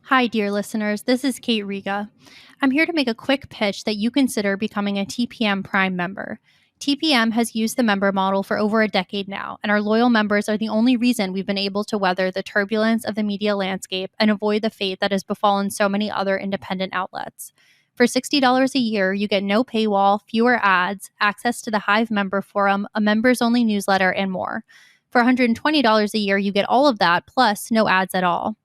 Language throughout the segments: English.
Hi, dear listeners. This is Kate Riga. I'm here to make a quick pitch that you consider becoming a TPM Prime member. TPM has used the member model for over a decade now, and our loyal members are the only reason we've been able to weather the turbulence of the media landscape and avoid the fate that has befallen so many other independent outlets. For $60 a year, you get no paywall, fewer ads, access to the Hive member forum, a members-only newsletter, and more. For $120 a year, you get all of that, plus no ads at all.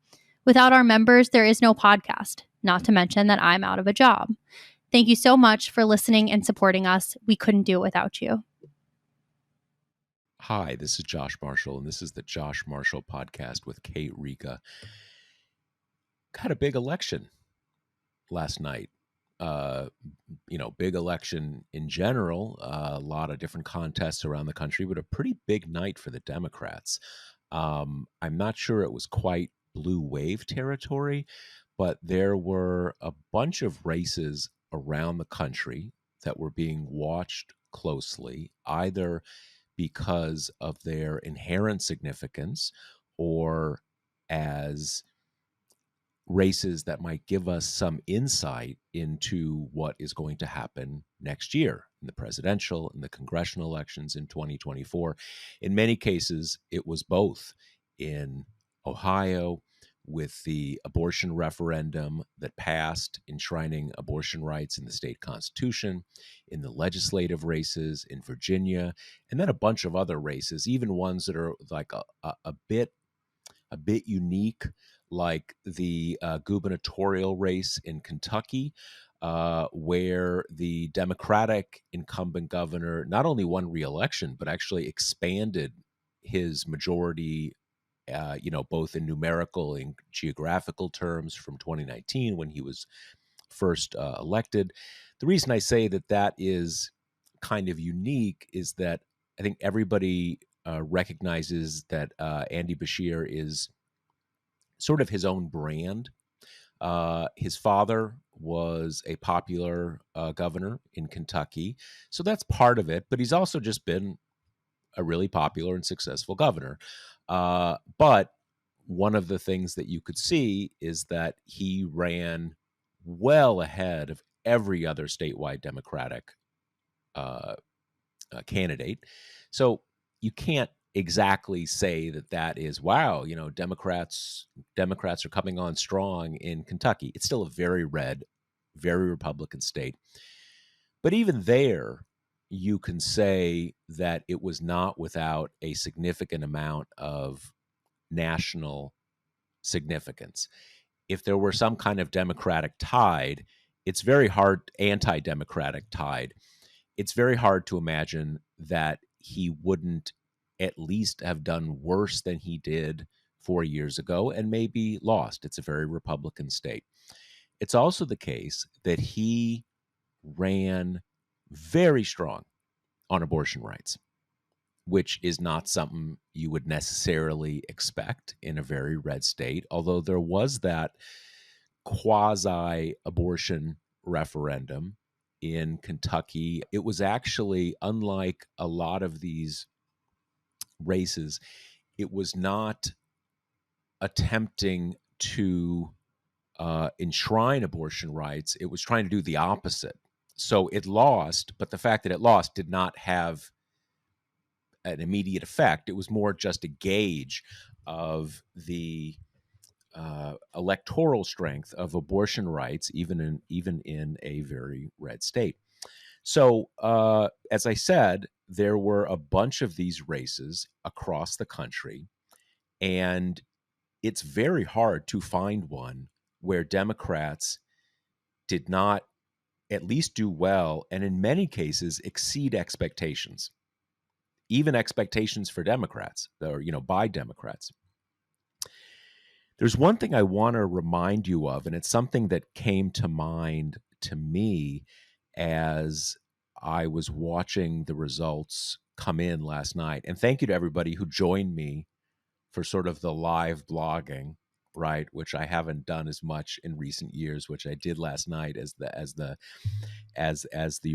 Without our members, there is no podcast, not to mention that I'm out of a job. Thank you so much for listening and supporting us. We couldn't do it without you. Hi, this is Josh Marshall, and this is the Josh Marshall Podcast with Kate Riga. Got a big election last night. Big election in general, a lot of different contests around the country, but a pretty big night for the Democrats. I'm not sure it was quite blue wave territory, but there were a bunch of races around the country that were being watched closely, either because of their inherent significance or as races that might give us some insight into what is going to happen next year in the presidential and the congressional elections in 2024. In many cases, it was both. In Ohio, with the abortion referendum that passed, enshrining abortion rights in the state constitution, in the legislative races in Virginia, and then a bunch of other races, even ones that are like a bit unique, like the gubernatorial race in Kentucky, where the Democratic incumbent governor not only won re-election, but actually expanded his majority, both in numerical and geographical terms from 2019 when he was first elected. The reason I say that is kind of unique is that I think everybody recognizes that Andy Beshear is sort of his own brand. His father was a popular governor in Kentucky, so that's part of it. But he's also just been a really popular and successful governor. But one of the things that you could see is that he ran well ahead of every other statewide Democratic candidate. So you can't exactly say that is, wow, Democrats are coming on strong in Kentucky. It's still a very red, very Republican state. But even there, you can say that it was not without a significant amount of national significance. If there were some kind of Democratic tide, it's very hard, anti-Democratic tide, it's very hard to imagine that he wouldn't at least have done worse than he did 4 years ago and maybe lost. It's a very Republican state. It's also the case that he ran very strong on abortion rights, which is not something you would necessarily expect in a very red state, although there was that quasi-abortion referendum in Kentucky. It was actually, unlike a lot of these races, it was not attempting to enshrine abortion rights. It was trying to do the opposite. So it lost, but the fact that it lost did not have an immediate effect. It was more just a gauge of the electoral strength of abortion rights, even in a very red state. So, as I said, there were a bunch of these races across the country, and it's very hard to find one where Democrats did not at least do well, and in many cases exceed expectations, even expectations for Democrats, or by Democrats. There's one thing I want to remind you of, and it's something that came to mind to me as I was watching the results come in last night. And thank you to everybody who joined me for sort of the live blogging, right, which I haven't done as much in recent years, which I did last night as the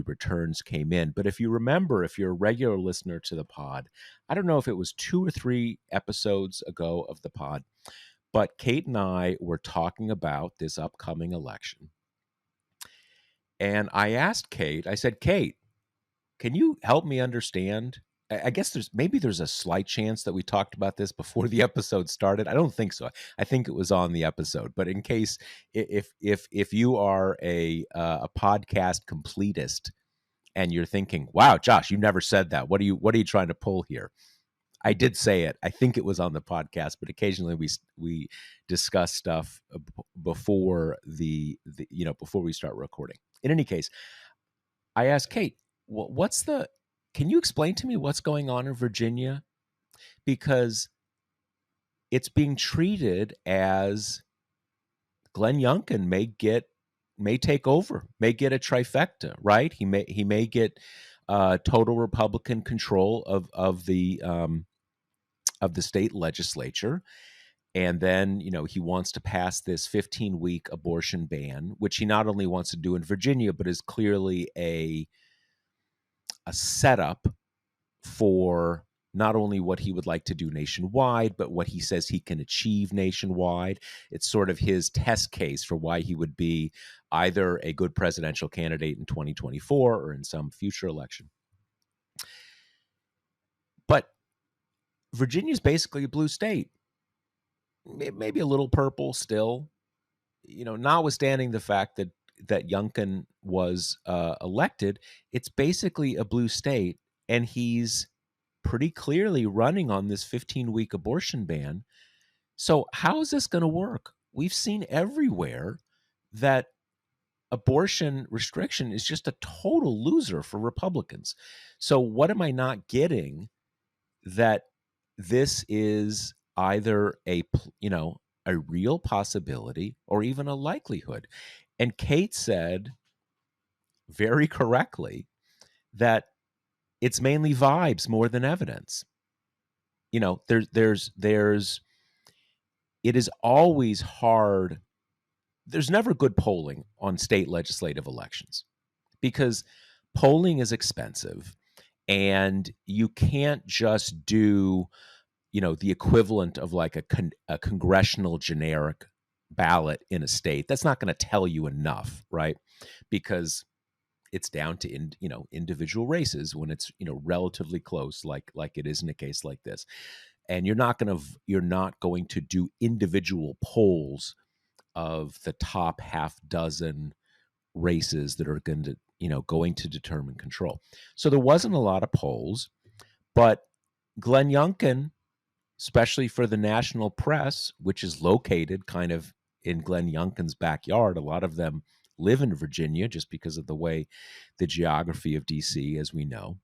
returns came in. But if you remember, if you're a regular listener to the pod, I don't know if it was 2 or 3 episodes ago of the pod, But Kate and I were talking about this upcoming election. And I asked Kate, I said, Kate, can you help me understand? I guess there's a slight chance that we talked about this before the episode started. I don't think so. I think it was on the episode. But in case if you are a podcast completist and you're thinking, "Wow, Josh, you never said that. What are you trying to pull here?" I did say it. I think it was on the podcast, but occasionally we discuss stuff before before we start recording. In any case, I asked Kate, what's the can you explain to me what's going on in Virginia? Because it's being treated as Glenn Youngkin may take over, may get a trifecta, right? He may get total Republican control of the state legislature. And then, he wants to pass this 15-week abortion ban, which he not only wants to do in Virginia, but is clearly a setup for not only what he would like to do nationwide, but what he says he can achieve nationwide. It's sort of his test case for why he would be either a good presidential candidate in 2024 or in some future election. But Virginia's basically a blue state, maybe a little purple still, notwithstanding the fact that Youngkin was elected. It's basically a blue state, and he's pretty clearly running on this 15-week abortion ban. So how is this going to work? We've seen everywhere that abortion restriction is just a total loser for Republicans. So what am I not getting? That this is either a real possibility or even a likelihood. And Kate said very correctly that it's mainly vibes more than evidence. There's it is always hard. There's never good polling on state legislative elections because polling is expensive, and you can't just do the equivalent of like a congressional generic ballot in a state. That's not going to tell you enough, right? Because it's down to individual races when it's relatively close, like it is in a case like this. And you're not going to do individual polls of the top half dozen races that are going to determine control. So there wasn't a lot of polls, but Glenn Youngkin, especially for the national press, which is located kind of in Glenn Youngkin's backyard. A lot of them live in Virginia just because of the geography of D.C., as we know.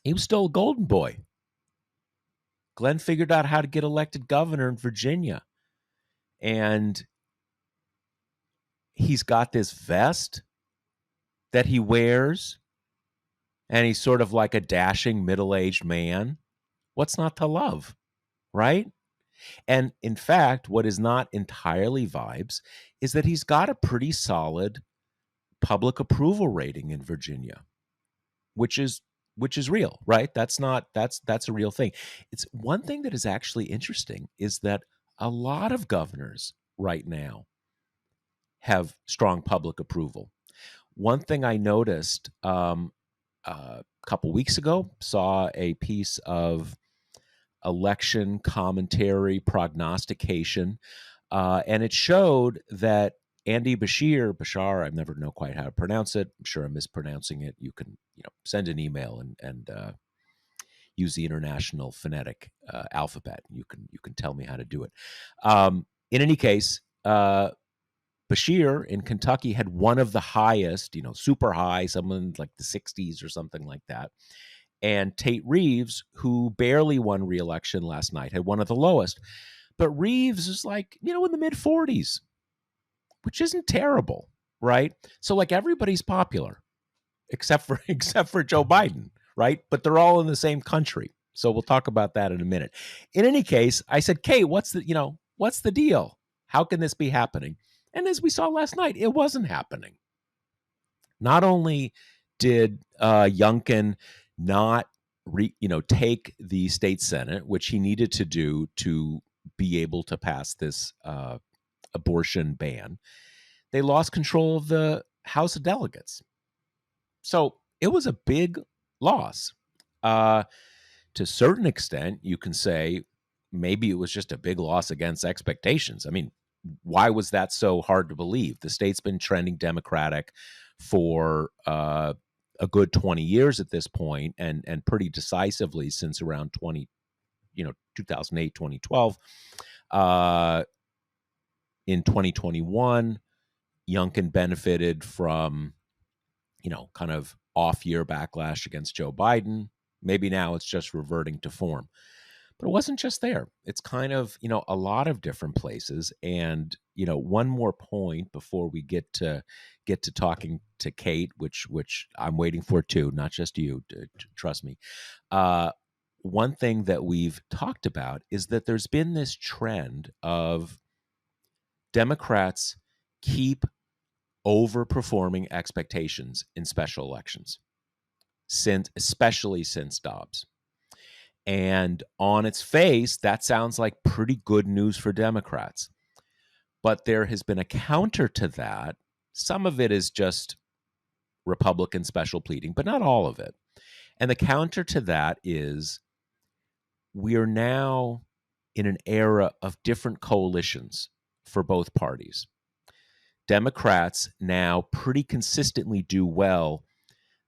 He was still a golden boy. Glenn figured out how to get elected governor in Virginia. And he's got this vest that he wears, and he's sort of like a dashing middle-aged man. What's not to love, right? And in fact, what is not entirely vibes is that he's got a pretty solid public approval rating in Virginia, which is real, right? That's a real thing. It's one thing that is actually interesting is that a lot of governors right now have strong public approval. One thing I noticed a couple weeks ago, saw a piece of election commentary prognostication, and it showed that Andy Bashar, I never know quite how to pronounce it. I'm sure I'm mispronouncing it. You can send an email and use the International Phonetic Alphabet. You can tell me how to do it. In any case, Bashir in Kentucky had one of the highest, super high, someone like the 60s or something like that. And Tate Reeves, who barely won re-election last night, had one of the lowest. But Reeves is like, in the mid 40s, which isn't terrible, right? So like everybody's popular except for Joe Biden, right? But they're all in the same country. So we'll talk about that in a minute. In any case, I said, Kate, what's the deal? How can this be happening? And as we saw last night, it wasn't happening. Not only did Youngkin not take the state Senate, which he needed to do to be able to pass this abortion ban, they lost control of the House of Delegates. So it was a big loss. Uh, to a certain extent, you can say maybe it was just a big loss against expectations. I mean, why was that so hard to believe? The state's been trending Democratic for a good 20 years at this point, and pretty decisively since around 2008, 2012. Uh, in 2021, Youngkin benefited from, kind of off year backlash against Joe Biden. Maybe now it's just reverting to form. But it wasn't just there. It's kind of, a lot of different places. And, one more point before we get to talking to Kate, which I'm waiting for too, not just you, trust me. One thing that we've talked about is that there's been this trend of Democrats keep overperforming expectations in special elections, especially since Dobbs. And on its face, that sounds like pretty good news for Democrats. But there has been a counter to that. Some of it is just Republican special pleading, but not all of it. And the counter to that is we are now in an era of different coalitions for both parties. Democrats now pretty consistently do well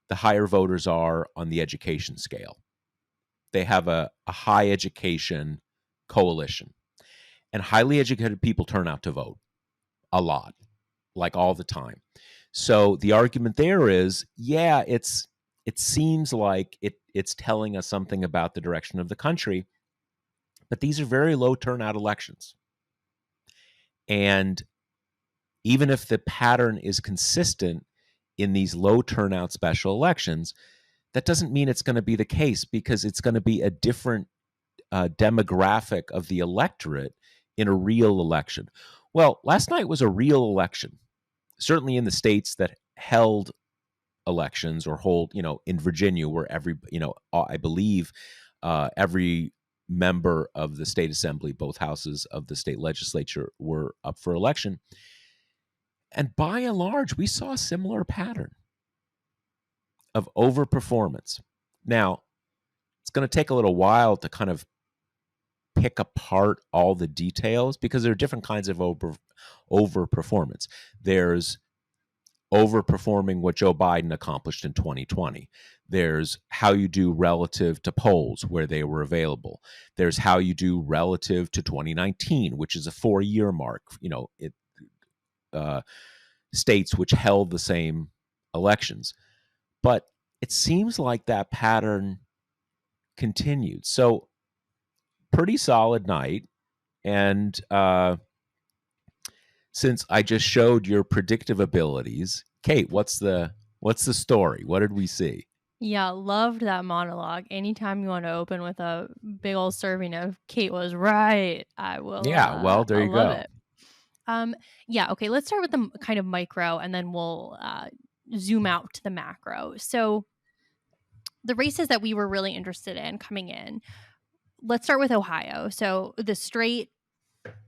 the higher voters are on the education scale. They have a high education coalition, and highly educated people turn out to vote a lot, like all the time. So the argument there is, yeah, it seems like it's telling us something about the direction of the country, but these are very low turnout elections. And even if the pattern is consistent in these low turnout special elections, that doesn't mean it's going to be the case, because it's going to be a different demographic of the electorate in a real election. Well, last night was a real election, certainly in the states that held elections or hold, in Virginia, where I believe every member of the state assembly, both houses of the state legislature, were up for election. And by and large, we saw a similar pattern of overperformance. Now, it's going to take a little while to kind of pick apart all the details, because there are different kinds of overperformance. There's overperforming what Joe Biden accomplished in 2020. There's how you do relative to polls where they were available. There's how you do relative to 2019, which is a 4-year mark. States which held the same elections. But it seems like that pattern continued. So pretty solid night. And since I just showed your predictive abilities, Kate, what's the story? What did we see? Yeah, loved that monologue. Anytime you want to open with a big old serving of Kate was right, I will. Yeah, well, there I you love go. it. Yeah, okay, let's start with the kind of micro, and then we'll zoom out to the macro. So the races that we were really interested in coming in, let's start with Ohio. So the straight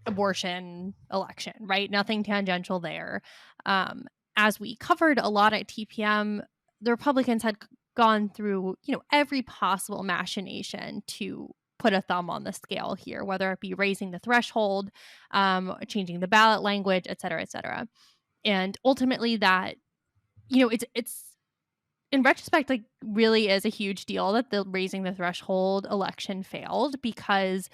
abortion election, right? Nothing tangential there. As we covered a lot at TPM, the Republicans had gone through, every possible machination to put a thumb on the scale here, whether it be raising the threshold, changing the ballot language, et cetera, et cetera. And ultimately that, it's in retrospect, like, really is a huge deal that the raising the threshold election failed, because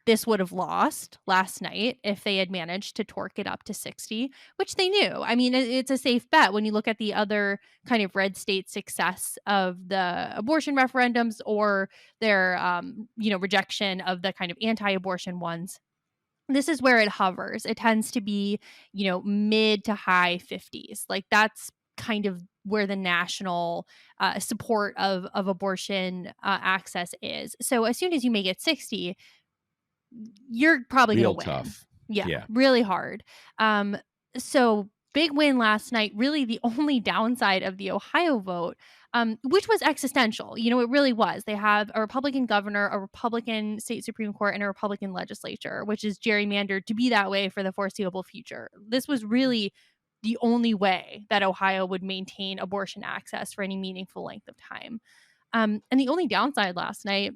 this would have lost last night if they had managed to torque it up to 60, which they knew. I mean, it's a safe bet when you look at the other kind of red state success of the abortion referendums, or their, rejection of the kind of anti-abortion ones. This is where it hovers. It tends to be, mid to high 50s. Like, that's kind of where the national support of abortion access is. So as soon as you make it 60, you're probably going to Real win. tough. Yeah, Yeah. really hard. So big win last night. Really, the only downside of the Ohio vote, which was existential. It really was. They have a Republican governor, a Republican state Supreme Court, and a Republican legislature, which is gerrymandered to be that way for the foreseeable future. This was really the only way that Ohio would maintain abortion access for any meaningful length of time. And the only downside last night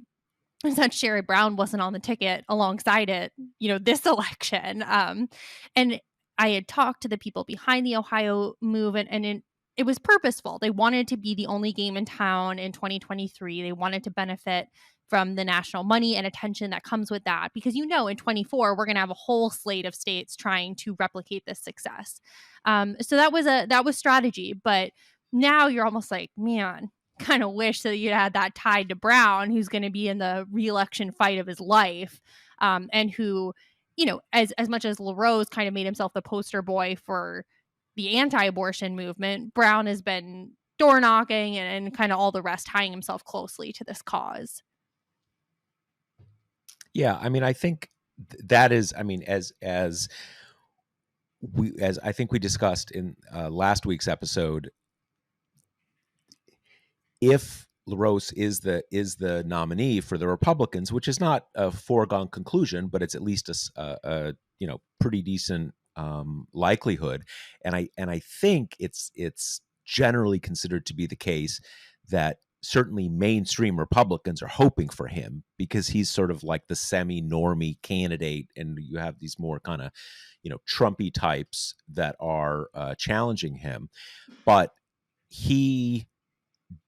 is that Sherrod Brown wasn't on the ticket alongside it, this election. And I had talked to the people behind the Ohio move, and it was purposeful. They wanted to be the only game in town in 2023. They wanted to benefit from the national money and attention that comes with that, because in 24 we're going to have a whole slate of states trying to replicate this success. So that was strategy, but now you're almost like, man, kind of wish that you had that tied to Brown, who's going to be in the reelection fight of his life, and who, as much as LaRose kind of made himself the poster boy for the anti-abortion movement, Brown has been door knocking and kind of all the rest, tying himself closely to this cause. Yeah, I mean, I think that is, I mean, as I think we discussed in last week's episode, if LaRose is the nominee for the Republicans, which is not a foregone conclusion, but it's at least a pretty decent likelihood, and I think it's generally considered to be the case that certainly mainstream Republicans are hoping for him, because he's sort of like the semi-normie candidate, and you have these more kind of Trumpy types that are challenging him, but he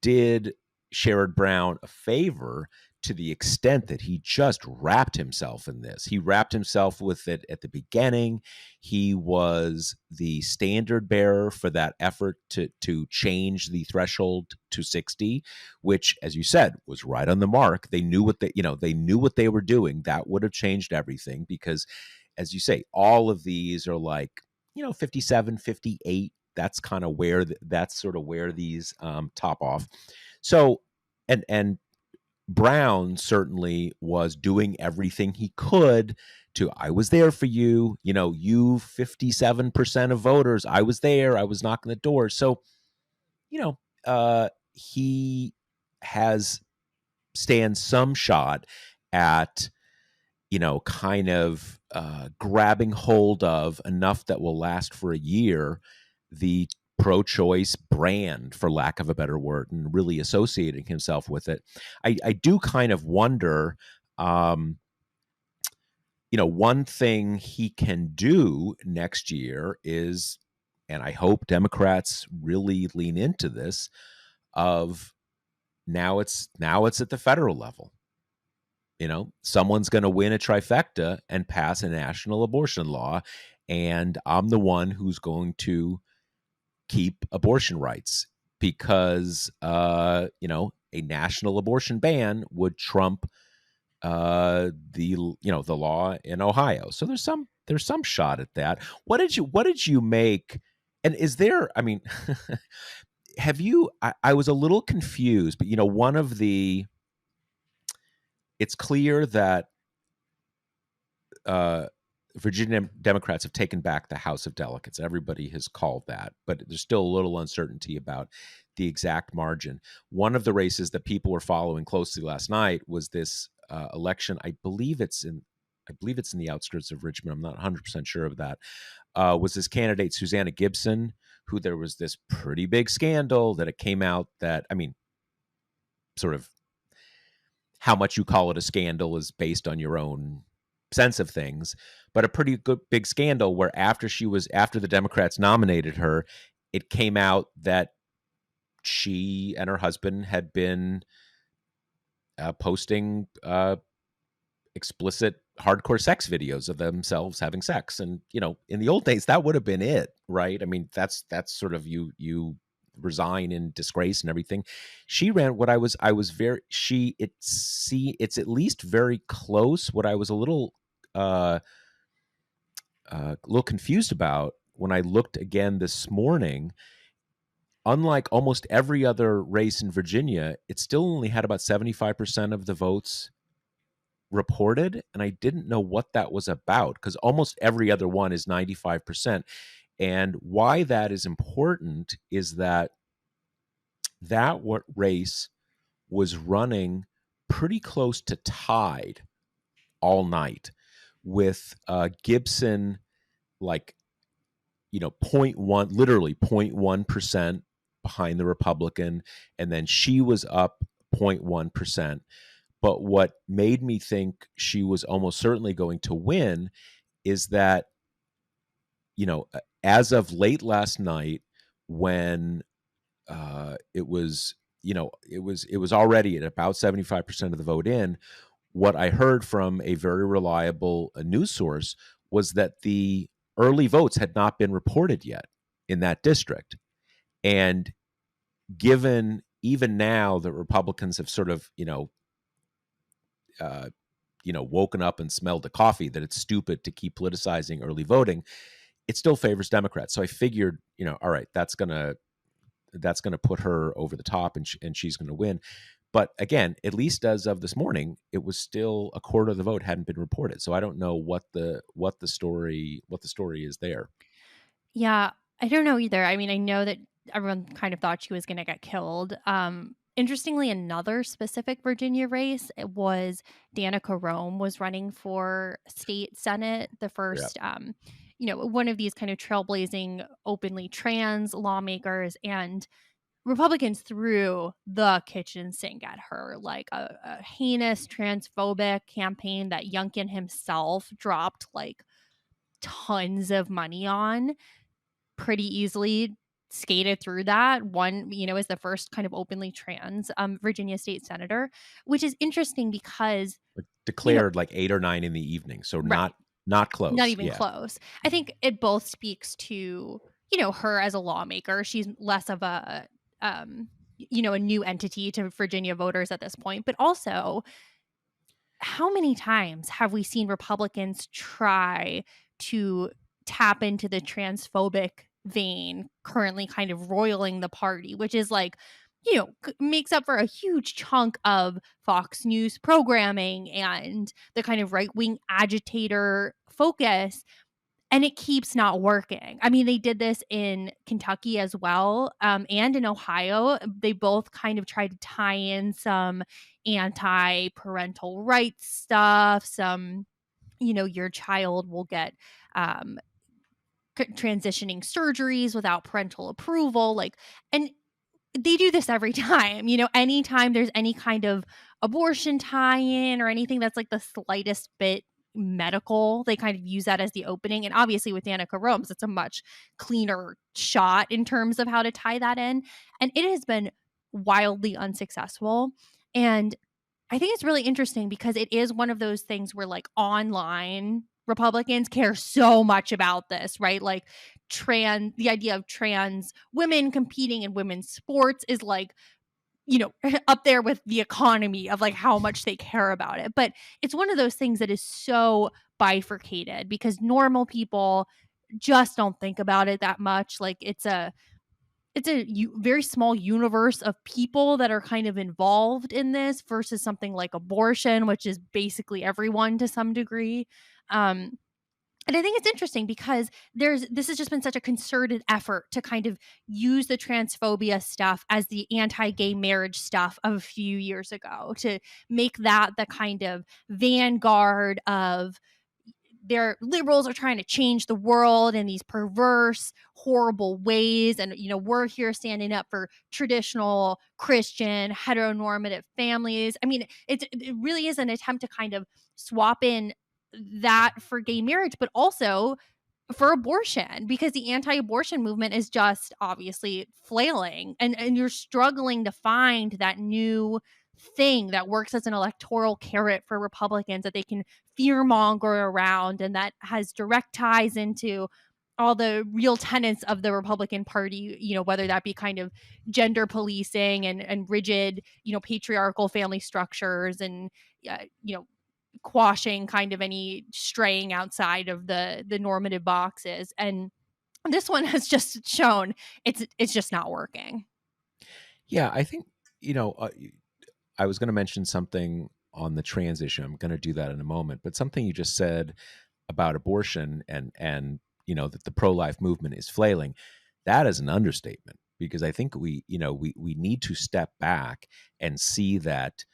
did Sherrod Brown a favor to the extent that he just wrapped himself in this. He wrapped himself with it at the beginning. He was the standard bearer for that effort to change the threshold to 60, which, as you said, was right on the mark. They knew what they knew what they were doing. That would have changed everything, because, as you say, all of these are like 57, 58. That's kind of where that's sort of where these top off. So, and Brown certainly was doing everything he could to, I was there for you, you 57% of voters, I was there, I was knocking the door. So, he stands some shot at, kind of grabbing hold of enough that will last for a year, the pro-choice brand, for lack of a better word, and really associating himself with it. I do kind of wonder, one thing he can do next year is, and I hope Democrats really lean into this, of now it's at the federal level. Someone's going to win a trifecta and pass a national abortion law, and I'm the one who's going to keep abortion rights, because a national abortion ban would trump the law in Ohio. So there's some shot at that. What did you make? And is there? I mean, have you? I was a little confused, but one of the. It's clear that Virginia Democrats have taken back the House of Delegates. Everybody has called that, but there's still a little uncertainty about the exact margin. One of the races that people were following closely last night was this election. I believe it's in the outskirts of Richmond. I'm not 100% sure of that. Was this candidate Susanna Gibson, who there was this pretty big scandal that it came out that, I mean, sort of how much you call it a scandal is based on your own sense of things, but a pretty good big scandal where after the Democrats nominated her, it came out that she and her husband had been posting explicit hardcore sex videos of themselves having sex. And, in the old days, that would have been it, right? I mean, that's sort of you resign in disgrace and everything. She ran what it's at least very close. What I was a little confused about when I looked again this morning, unlike almost every other race in Virginia, it still only had about 75% of the votes reported. And I didn't know what that was about, because almost every other one is 95%. And why that is important is that what race was running pretty close to tied all night with Gibson, like, point one, literally 0.1% behind the Republican, and then she was up 0.1%. But what made me think she was almost certainly going to win is that, as of late last night, when it was, it was already at about 75% of the vote in. What I heard from a very reliable news source was that the early votes had not been reported yet in that district. And given even now that Republicans have sort of, uh, woken up and smelled the coffee, that it's stupid to keep politicizing early voting, it still favors Democrats. So I figured, all right, that's gonna put her over the top, and she's gonna win. But again, at least as of this morning, it was still a quarter of the vote hadn't been reported. So I don't know what the story is there. Yeah, I don't know either. I mean, I know that everyone kind of thought she was going to get killed. Interestingly, another specific Virginia race, it was Danica Rome was running for state senate, the Yeah. first, one of these kind of trailblazing, openly trans lawmakers, and Republicans threw the kitchen sink at her, like a heinous transphobic campaign that Youngkin himself dropped like tons of money on, pretty easily skated through that. One, is the first kind of openly trans Virginia state senator, which is interesting because, Like you know, declared like 8 or 9 in the evening. So right, not not close. even Yeah. close. I think it both speaks to, her as a lawmaker. She's less of a new entity to Virginia voters at this point, but also how many times have we seen Republicans try to tap into the transphobic vein currently kind of roiling the party, which is like, makes up for a huge chunk of Fox News programming and the kind of right wing agitator focus, and it keeps not working. I mean, they did this in Kentucky as well, and in Ohio. They both kind of tried to tie in some anti-parental rights stuff, some, your child will get um, transitioning surgeries without parental approval, like, and they do this every time. Anytime there's any kind of abortion tie-in or anything that's like the slightest bit medical, they kind of use that as the opening. And obviously with Danica Romes, it's a much cleaner shot in terms of how to tie that in. And it has been wildly unsuccessful. And I think it's really interesting because it is one of those things where, like, online Republicans care so much about this, right? Like, the idea of trans women competing in women's sports is like, up there with the economy of like how much they care about it. But it's one of those things that is so bifurcated because normal people just don't think about it that much. Like, it's a very small universe of people that are kind of involved in this versus something like abortion, which is basically everyone to some degree. Um, and I think it's interesting because this has just been such a concerted effort to kind of use the transphobia stuff as the anti-gay marriage stuff of a few years ago, to make that the kind of vanguard of their liberals are trying to change the world in these perverse, horrible ways. And, we're here standing up for traditional Christian heteronormative families. I mean, it really is an attempt to kind of swap in that for gay marriage, but also for abortion, because the anti-abortion movement is just obviously flailing, and you're struggling to find that new thing that works as an electoral carrot for Republicans that they can fearmonger around, and that has direct ties into all the real tenets of the Republican Party, whether that be kind of gender policing and rigid, patriarchal family structures, and quashing kind of any straying outside of the normative boxes. And this one has just shown it's just not working. Yeah. I think, you know, uh, I was going to mention something on the trans issue. I'm going to do that in a moment, but something you just said about abortion and that the pro-life movement is flailing, that is an understatement, because I think we need to step back and see that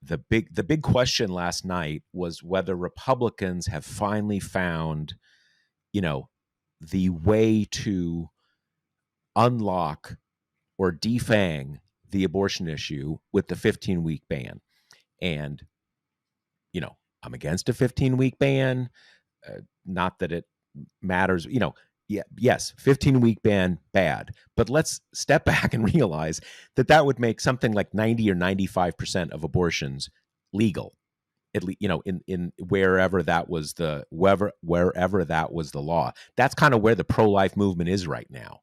the big question last night was whether Republicans have finally found, the way to unlock or defang the abortion issue with the 15-week ban. And, I'm against a 15-week ban. Not that it matters, yeah, yes, 15-week ban, bad. But let's step back and realize that would make something like 90 or 95% of abortions legal, at least, in wherever that was wherever that was the law. That's kind of where the pro-life movement is right now,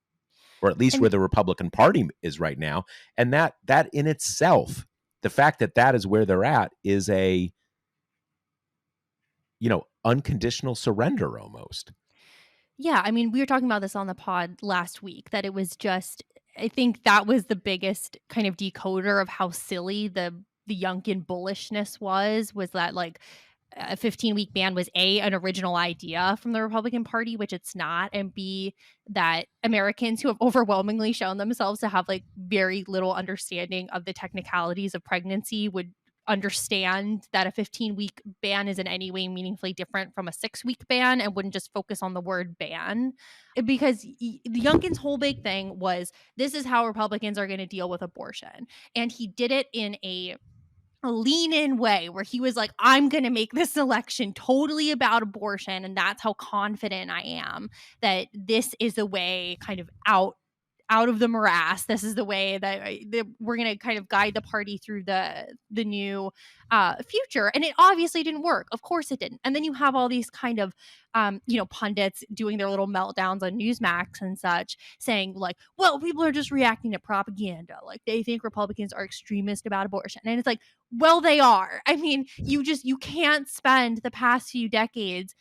or at least And where the Republican Party is right now. And that in itself, the fact that is where they're at is a unconditional surrender almost. yeah, I mean, we were talking about this on the pod last week, that it was just, I think that was the biggest kind of decoder of how silly the Youngkin bullishness was that like a 15-week ban was an original idea from the Republican Party, which it's not, and B, that Americans who have overwhelmingly shown themselves to have like very little understanding of the technicalities of pregnancy would understand that a 15-week ban is in any way meaningfully different from a 6-week ban, and wouldn't just focus on the word ban. Because the Youngkin's whole big thing was, this is how Republicans are going to deal with abortion, and he did it in a lean in way where he was like, I'm going to make this election totally about abortion. And that's how confident I am that this is a way kind of out of the morass. This is the way that we're going to kind of guide the party through the new future. And it obviously didn't work. Of course it didn't. And then you have all these kind of, pundits doing their little meltdowns on Newsmax and such, saying like, well, people are just reacting to propaganda. Like they think Republicans are extremist about abortion. And it's like, well, they are. I mean, you can't spend the past few decades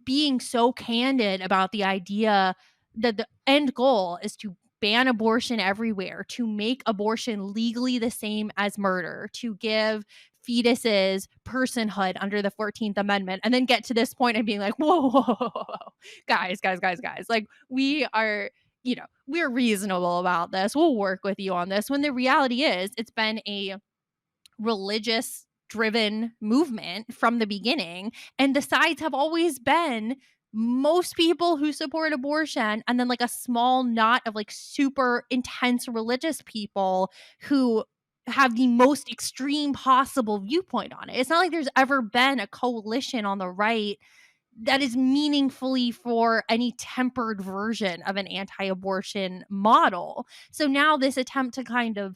being so candid about the idea that the end goal is to ban abortion everywhere, to make abortion legally the same as murder, to give fetuses personhood under the 14th Amendment, and then get to this point and being like, whoa, whoa, whoa, whoa. Guys. Like, we are, we're reasonable about this. We'll work with you on this. When the reality is, it's been a religious driven movement from the beginning, and the sides have always been most people who support abortion, and then like a small knot of like super intense religious people who have the most extreme possible viewpoint on it. It's not like there's ever been a coalition on the right that is meaningfully for any tempered version of an anti-abortion model. So now this attempt to kind of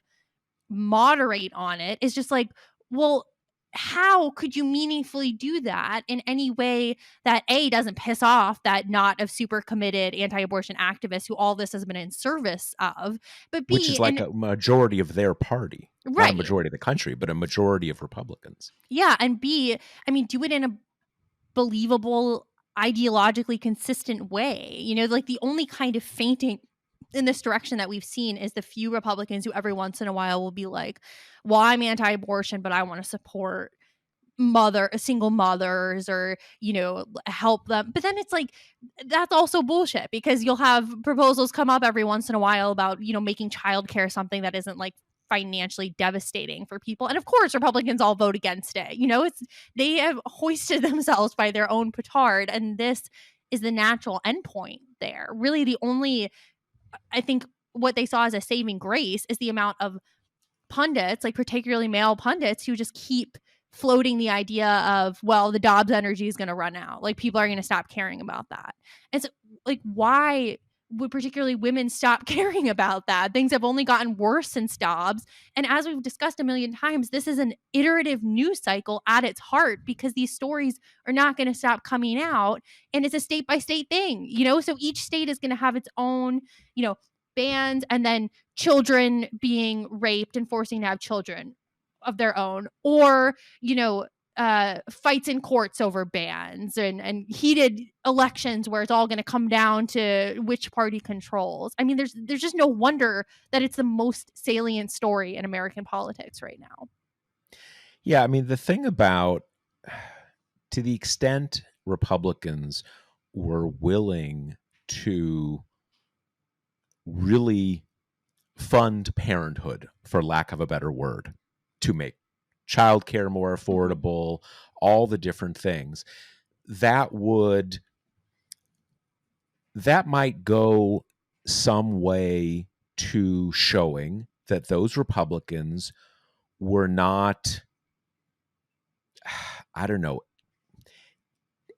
moderate on it is just like, well, how could you meaningfully do that in any way that A, doesn't piss off that knot of super committed anti-abortion activists who all this has been in service of, but Which is B, like and a majority of their party, not a right, majority of the country, but a majority of Republicans. yeah, and B, I mean, do it in a believable, ideologically consistent way. Like the only kind of fainting in this direction that we've seen is the few Republicans who every once in a while will be like, well, I'm anti-abortion, but I want to support single mothers, or help them. But then it's like, that's also bullshit, because you'll have proposals come up every once in a while about making childcare something that isn't like financially devastating for people, and of course Republicans all vote against it. It's, they have hoisted themselves by their own petard, and this is the natural endpoint there. Really, the only, I think, what they saw as a saving grace is the amount of pundits, like particularly male pundits, who just keep floating the idea of, well, the Dobbs energy is going to run out. Like people are going to stop caring about that. And so, like, why would particularly women stop caring about that? Things have only gotten worse since Dobbs. And as we've discussed a million times, this is an iterative news cycle at its heart, because these stories are not going to stop coming out. And it's a state by state thing, so each state is going to have its own, bans, and then children being raped and forcing to have children of their own, or fights in courts over bans, and heated elections where it's all going to come down to which party controls. I mean, there's just no wonder that it's the most salient story in American politics right now. Yeah, I mean, the thing about, to the extent Republicans were willing to really fund parenthood, for lack of a better word, to make childcare more Mhm. affordable, all the different things, that would that might go some way to showing that those Republicans were not, I don't know,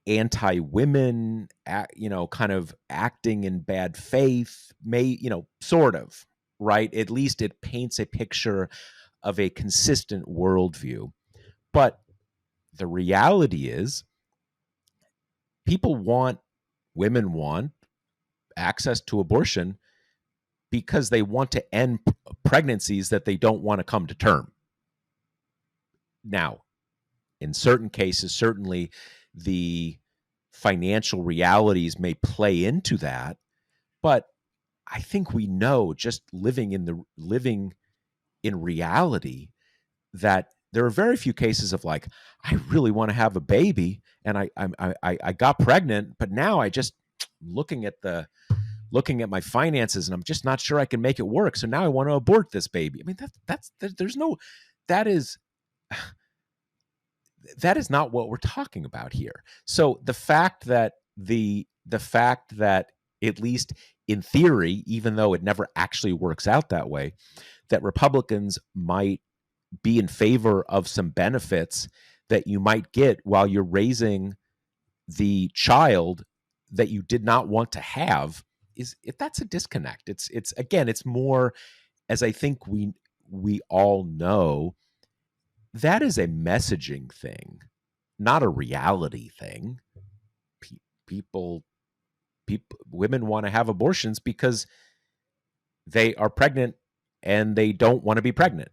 anti-women, kind of acting in bad faith, sort of, right? At least it paints a picture of a consistent worldview. But the reality is, people want, women want access to abortion because they want to end pregnancies that they don't want to come to term. Now, in certain cases, certainly the financial realities may play into that, but I think we know, just living in reality, that there are very few cases of like, I really want to have a baby and I got pregnant, but now I just looking at my finances and I'm just not sure I can make it work. So now I want to abort this baby. I mean, there's no, that is that is not what we're talking about here. So the fact that at least in theory, even though it never actually works out that way, that Republicans might be in favor of some benefits that you might get while you're raising the child that you did not want to have, is, if that's a disconnect. It's again, it's more, as I think we all know, that is a messaging thing, not a reality thing. Pe- people women want to have abortions because they are pregnant and they don't want to be pregnant.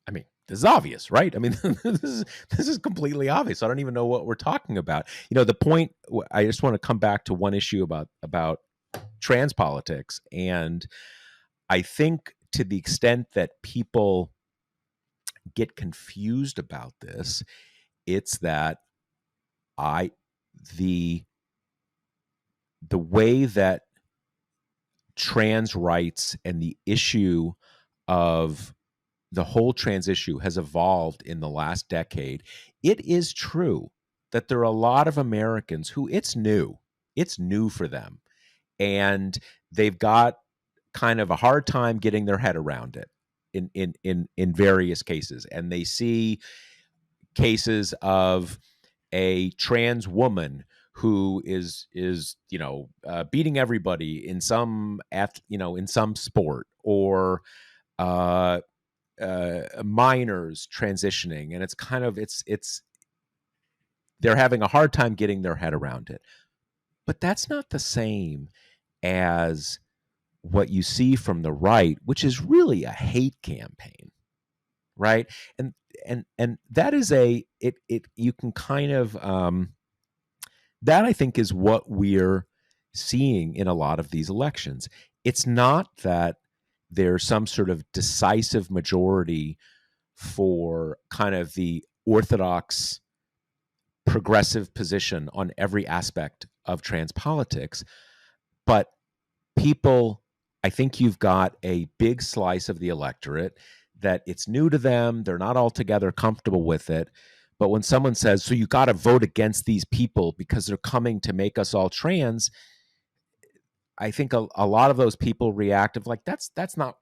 I mean, this is obvious, right? I mean, this is completely obvious. I don't even know what we're talking about. The point. I just want to come back to one issue about trans politics, and I think to the extent that people get confused about this, it's that I the the way that trans rights and the issue of the whole trans issue has evolved in the last decade. It is true that there are a lot of Americans who it's new for them, and they've got kind of a hard time getting their head around it in various cases, and they see cases of a trans woman who is beating everybody in some in some sport, or uh minors transitioning, and it's kind of it's they're having a hard time getting their head around it. But that's not the same as what you see from the right, which is really a hate campaign, right? And that is it you can kind of that, I think, is what we're seeing in a lot of these elections. It's not that there's some sort of decisive majority for kind of the orthodox progressive position on every aspect of trans politics, but people, I think you've got a big slice of the electorate that it's new to them, they're not altogether comfortable with it. But when someone says, so you got to vote against these people because they're coming to make us all trans, I think a lot of those people react of like, that's not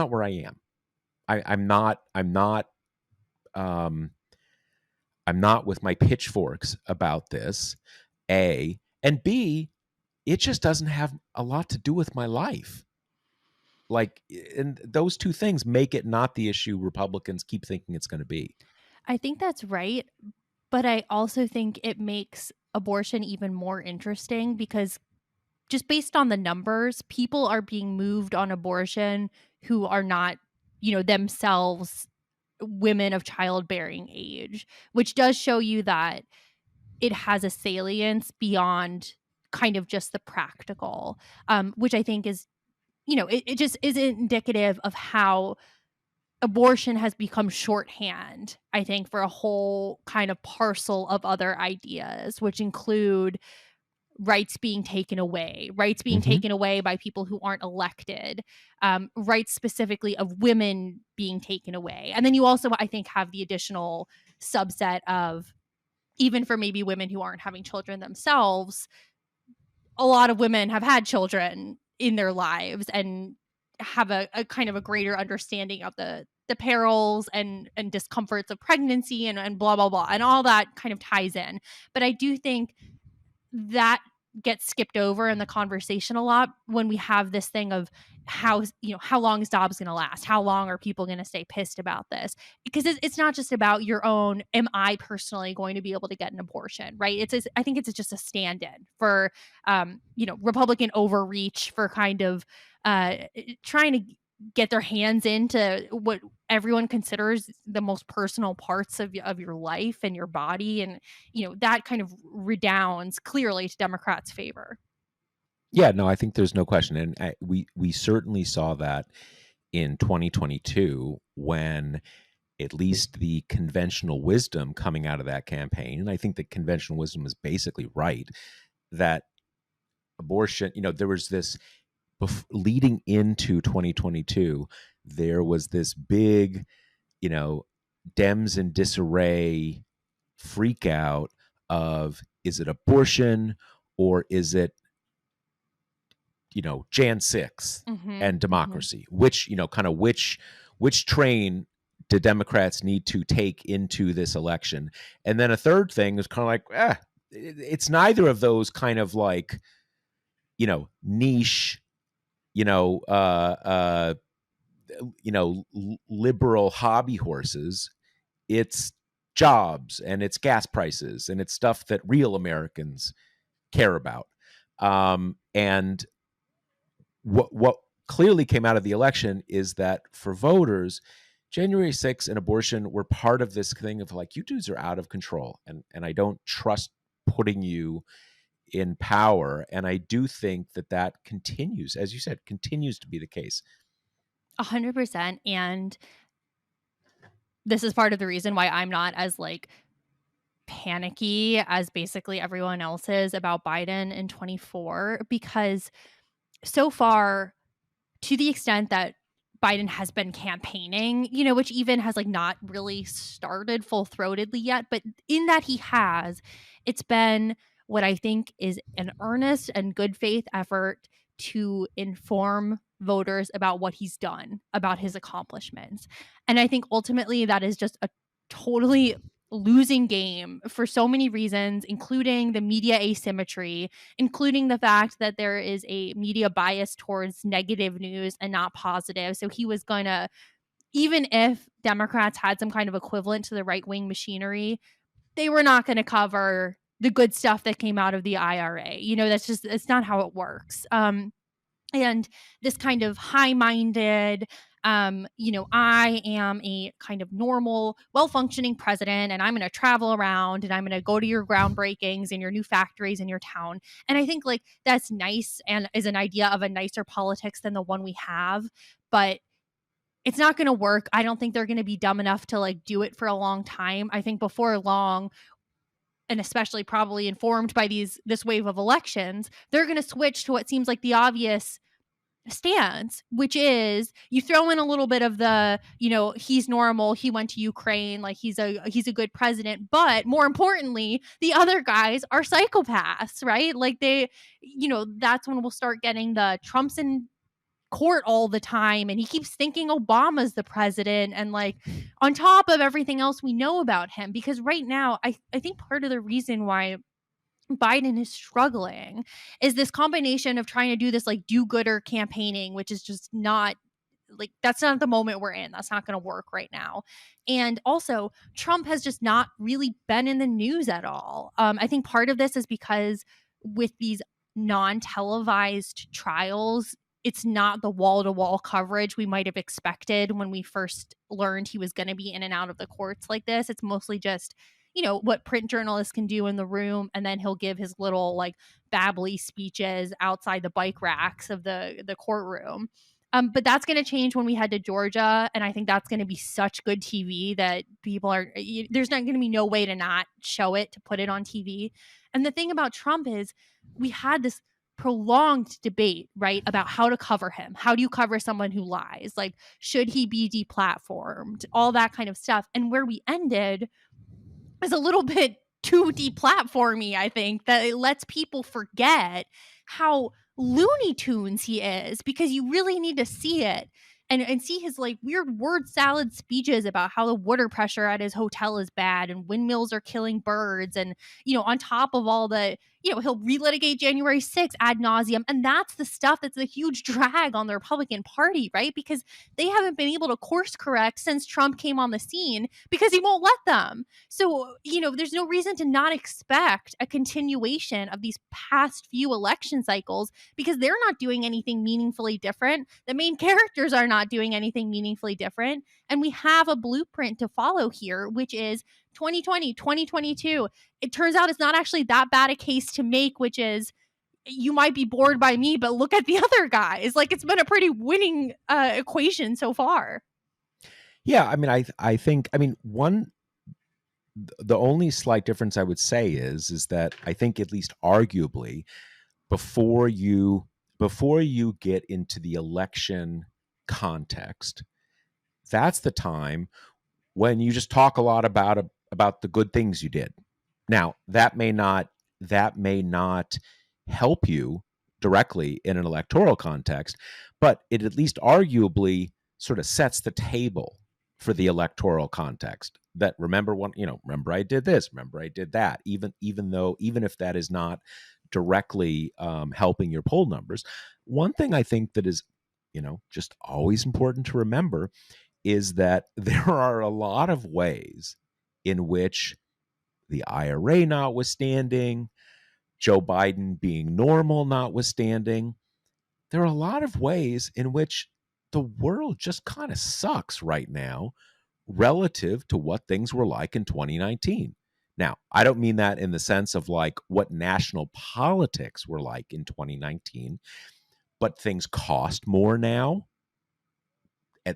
where I am. Um, I'm not with my pitchforks about this. A, and B, it just doesn't have a lot to do with my life. Like, and those two things make it not the issue Republicans keep thinking it's going to be. I think that's right. But I also think it makes abortion even more interesting because just based on the numbers, people are being moved on abortion who are not, themselves women of childbearing age, which does show you that it has a salience beyond kind of just the practical, which I think is, it just isn't indicative of how abortion has become shorthand, I think, for a whole kind of parcel of other ideas, which include rights being taken away, rights being Hmm. taken away by people who aren't elected, rights specifically of women being taken away. And then you also, I think, have the additional subset of, even for maybe women who aren't having children themselves, a lot of women have had children in their lives and have a kind of a greater understanding of the perils and discomforts of pregnancy and blah blah blah, and all that kind of ties in. But I do think that gets skipped over in the conversation a lot when we have this thing of how long is Dobbs going to last? How long are people going to stay pissed about this? Because it's not just about your own, am I personally going to be able to get an abortion, right? I think it's just a stand-in for Republican overreach for kind of trying to get their hands into what everyone considers the most personal parts of your life and your body, and that kind of redounds clearly to Democrats' favor. Yeah, no, I think there's no question, and we certainly saw that in 2022 when at least the conventional wisdom coming out of that campaign, and I think the conventional wisdom is basically right, that abortion, there was this leading into 2022, there was this big, you know, Dems in disarray freak out of, is it abortion or is it, Jan 6 Mhm, and mhm. democracy? Which, kind of which train do Democrats need to take into this election? And then a third thing is kind of like, it's neither of those kind of like, niche, you know, uh, liberal hobby horses. It's jobs and it's gas prices and it's stuff that real Americans care about. And what clearly came out of the election is that for voters, January 6th and abortion were part of this thing of like, you dudes are out of control, and I don't trust putting you in power. And I do think that continues, as you said, continues to be the case. 100%. And this is part of the reason why I'm not as like panicky as basically everyone else is about Biden in 24, because so far, to the extent that Biden has been campaigning, which even has like not really started full throatedly yet, but in that he has, it's been what I think is an earnest and good faith effort to inform voters about what he's done, about his accomplishments. And I think ultimately that is just a totally losing game for so many reasons, including the media asymmetry, including the fact that there is a media bias towards negative news and not positive. So he was going to, even if Democrats had some kind of equivalent to the right wing machinery, they were not going to cover the good stuff that came out of the IRA. It's not how it works. And this kind of high minded, I am a kind of normal, well functioning president, and I'm going to travel around and I'm going to go to your groundbreakings and your new factories in your town. And I think like that's nice and is an idea of a nicer politics than the one we have. But it's not going to work. I don't think they're going to be dumb enough to like do it for a long time. I think before long, and especially probably informed by this wave of elections, they're going to switch to what seems like the obvious stance, which is you throw in a little bit of the, he's normal, he went to Ukraine, like he's a good president, but more importantly, the other guys are psychopaths, right? Like that's when we'll start getting the Trump's in court all the time and he keeps thinking Obama's the president, and like on top of everything else we know about him. Because right now I think part of the reason why Biden is struggling is this combination of trying to do this like do-gooder campaigning, which is just not like, that's not the moment we're in. That's not going to work right now. And also, Trump has just not really been in the news at all. I think part of this is because with these non-televised trials, it's not the wall-to-wall coverage we might have expected when we first learned he was going to be in and out of the courts like this. It's mostly just what print journalists can do in the room, and then he'll give his little like babbly speeches outside the bike racks of the courtroom. But that's going to change when we head to Georgia, and I think that's going to be such good TV that people are. There's not going to be no way to not show it, to put it on TV. And the thing about Trump is, we had this prolonged debate, right, about how to cover him. How do you cover someone who lies? Like, should he be deplatformed? All that kind of stuff. And where we ended is a little bit too deplatformy, I think, that it lets people forget how Looney Tunes he is, because you really need to see it and see his like weird word salad speeches about how the water pressure at his hotel is bad and windmills are killing birds. And, on top of all the, he'll relitigate January 6th ad nauseum. And that's the stuff that's a huge drag on the Republican Party, right? Because they haven't been able to course correct since Trump came on the scene because he won't let them. So, there's no reason to not expect a continuation of these past few election cycles, because they're not doing anything meaningfully different. The main characters are not doing anything meaningfully different. And we have a blueprint to follow here, which is 2020, 2022. It turns out it's not actually that bad a case to make, which is, you might be bored by me, but look at the other guys. Like, it's been a pretty winning equation so far. Yeah, I mean, I think, the only slight difference I would say is that I think, at least arguably, before you get into the election context, that's the time when you just talk a lot about the good things you did. Now, that may not help you directly in an electoral context, but it at least arguably sort of sets the table for the electoral context. That remember I did this, remember I did that, even if that is not directly helping your poll numbers. One thing I think that is, just always important to remember is that there are a lot of ways in which, the IRA notwithstanding, Joe Biden being normal notwithstanding, there are a lot of ways in which the world just kind of sucks right now relative to what things were like in 2019. Now, I don't mean that in the sense of like what national politics were like in 2019, but things cost more now.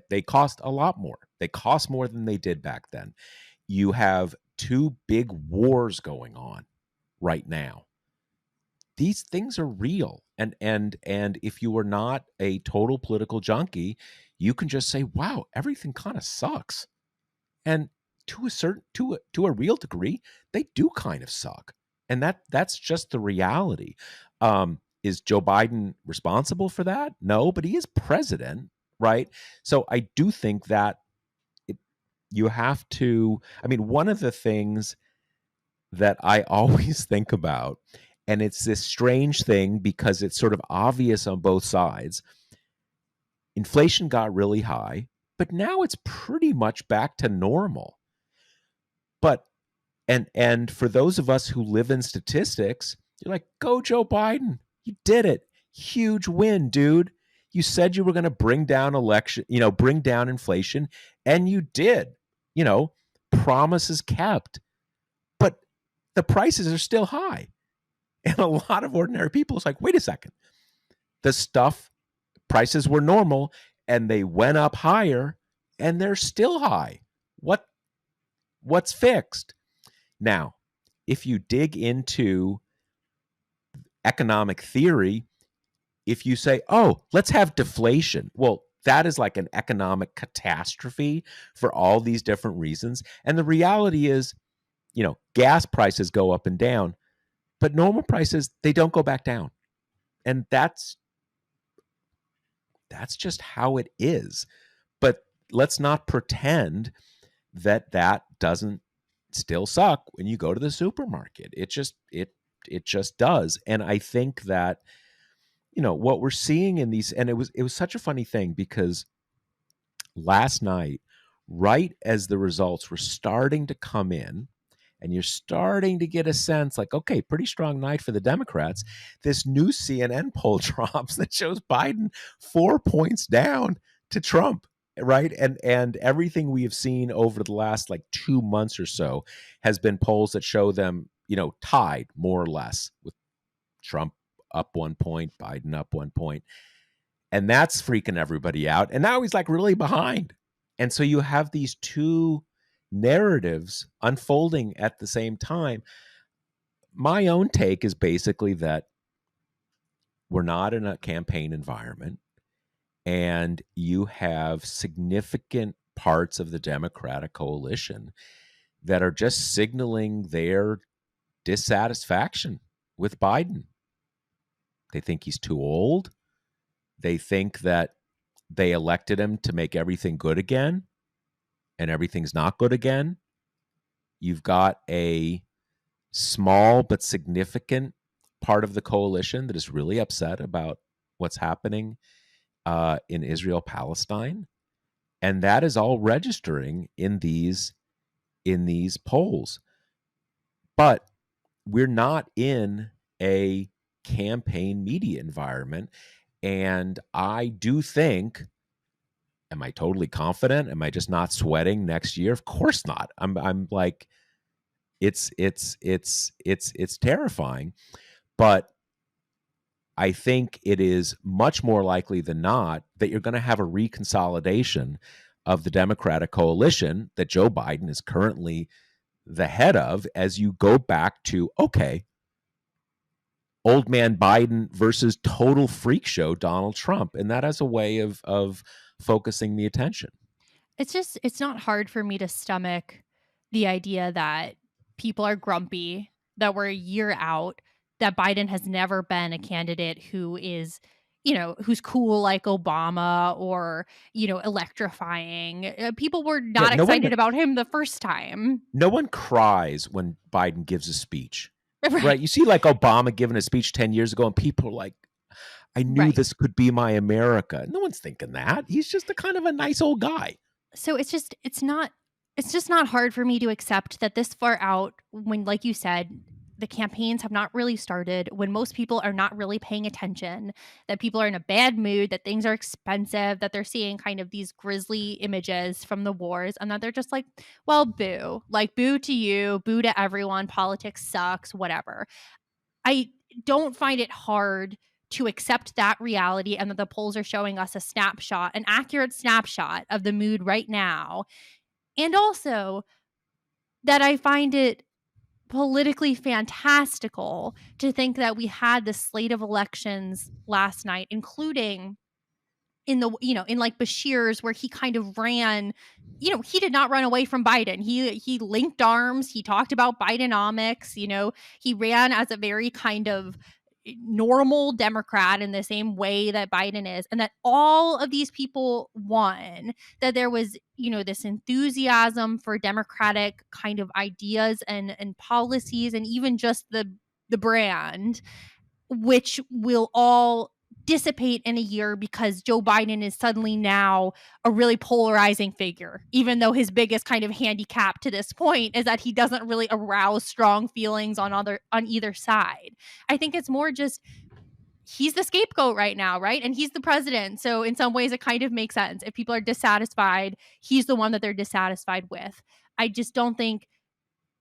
They cost a lot more. They cost more than they did back then. You have two big wars going on right now. These things are real. And if you are not a total political junkie, you can just say, wow, everything kind of sucks. And to a real degree, they do kind of suck. And that's just the reality. Is Joe Biden responsible for that? No, but he is president, right? So I do think that you have to, one of the things that I always think about, and it's this strange thing because it's sort of obvious on both sides. Inflation got really high, but now it's pretty much back to normal. But and for those of us who live in statistics, you're like, go Joe Biden. You did it. Huge win, dude. You said you were going to bring down inflation, and you did. Promises kept. But the prices are still high. And a lot of ordinary people, it's like, wait a second. The prices were normal and they went up higher and they're still high. What's fixed? Now, if you dig into economic theory, if you say, oh, let's have deflation, well, that is like an economic catastrophe for all these different reasons. And the reality is, gas prices go up and down, but normal prices, they don't go back down. And that's just how it is. But let's not pretend that doesn't still suck when you go to the supermarket. It just does. And I think that, what we're seeing in these, and it was such a funny thing because last night, right as the results were starting to come in, and you're starting to get a sense like, okay, pretty strong night for the Democrats, this new CNN poll drops that shows Biden 4 points down to Trump, right? And everything we have seen over the last like 2 months or so has been polls that show them, tied more or less, with Trump up 1 point, Biden up 1 point. And that's freaking everybody out. And now he's like really behind. And so you have these two narratives unfolding at the same time. My own take is basically that we're not in a campaign environment, and you have significant parts of the Democratic coalition that are just signaling their dissatisfaction with Biden. They think he's too old. They think that they elected him to make everything good again, and everything's not good again. You've got a small but significant part of the coalition that is really upset about what's happening in Israel Palestine, and that is all registering in these polls. But we're not in a campaign media environment, and I do think. Am I totally confident? Am I just not sweating next year? Of course not. I'm like, it's terrifying, but I think it is much more likely than not that you're going to have a reconsolidation of the Democratic coalition that Joe Biden is currently the head of, as you go back to, okay, old man Biden versus total freak show Donald Trump. And that has a way of focusing the attention. It's not hard for me to stomach the idea that people are grumpy, that we're a year out, that Biden has never been a candidate who is, who's cool like Obama or, electrifying. People were Yeah, not excited about him the first time. no one cries when Biden gives a speech, right? Right. You see like Obama giving a speech 10 years ago and people are like, I knew Right. this could be my America. No one's thinking that. He's just a kind of a nice old guy. So it's just not hard for me to accept that this far out, when, like you said, the campaigns have not really started, when most people are not really paying attention, that people are in a bad mood, that things are expensive, that they're seeing kind of these grisly images from the wars, and that they're just like, well, boo. Like, boo to you, boo to everyone, politics sucks, whatever. I don't find it hard to accept that reality, and that the polls are showing us a snapshot, an accurate snapshot of the mood right now. And also that I find it politically fantastical to think that we had this slate of elections last night, including in like Bashir's, where he kind of ran. He did not run away from Biden. He linked arms. He talked about Bidenomics. He ran as a very kind of normal Democrat in the same way that Biden is, and that all of these people won. That there was, this enthusiasm for Democratic kind of ideas and policies, and even just the brand, which will all dissipate in a year because Joe Biden is suddenly now a really polarizing figure, even though his biggest kind of handicap to this point is that he doesn't really arouse strong feelings on either side. I think it's more just he's the scapegoat right now, right? And he's the president. So in some ways it kind of makes sense. If people are dissatisfied, he's the one that they're dissatisfied with. I just don't think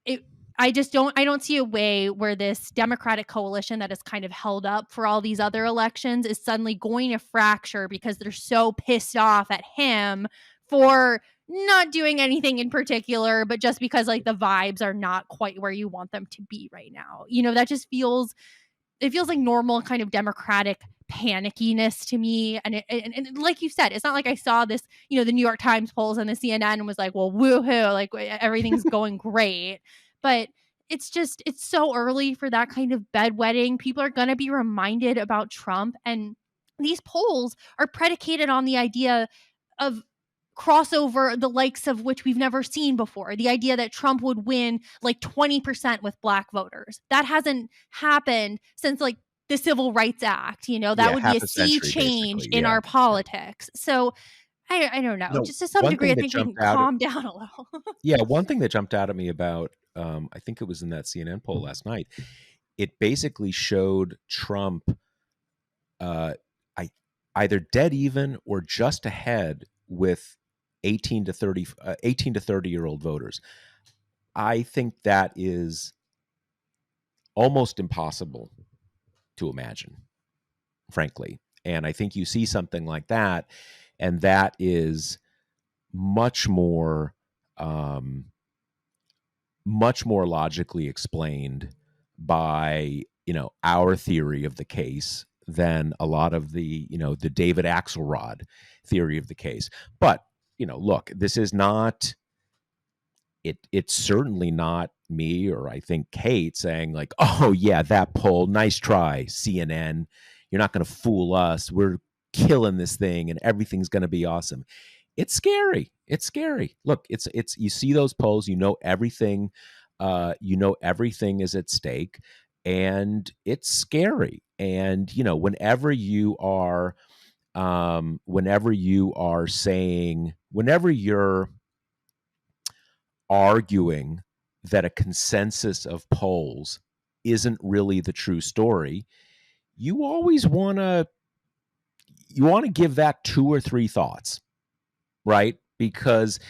it I don't see a way where this Democratic coalition that is kind of held up for all these other elections is suddenly going to fracture because they're so pissed off at him for not doing anything in particular, but just because like the vibes are not quite where you want them to be right now. That just feels like normal kind of Democratic panickiness to me. And like you said, it's not like I saw this, the New York Times polls and the CNN and was like, well, woohoo, like everything's going great. But it's so early for that kind of bedwetting. People are going to be reminded about Trump. And these polls are predicated on the idea of crossover, the likes of which we've never seen before. The idea that Trump would win like 20% with black voters. That hasn't happened since like the Civil Rights Act. That Yeah, would be half a a sea century, change basically. in Yeah. our politics. So I don't know. Just to some One degree, thing I that think we can jumped out calm down a little. one thing that jumped out at me about, I think it was in that CNN poll last night, it basically showed Trump uh, I, either dead even or just ahead with 18 to 30-year-old voters. I think that is almost impossible to imagine, frankly. And I think you see something like that, and that is much more um, much more logically explained by our theory of the case than a lot of the David Axelrod theory of the case. But look, this is not it's certainly not me or I think Kate saying like, oh yeah, that poll, nice try, CNN. You're not going to fool us. We're killing this thing and everything's going to be awesome. It's scary. It's scary. Look, it's you see those polls, everything, everything is at stake, and it's scary. And whenever you are saying, whenever you're arguing that a consensus of polls isn't really the true story, you always want to give that two or three thoughts, right? Because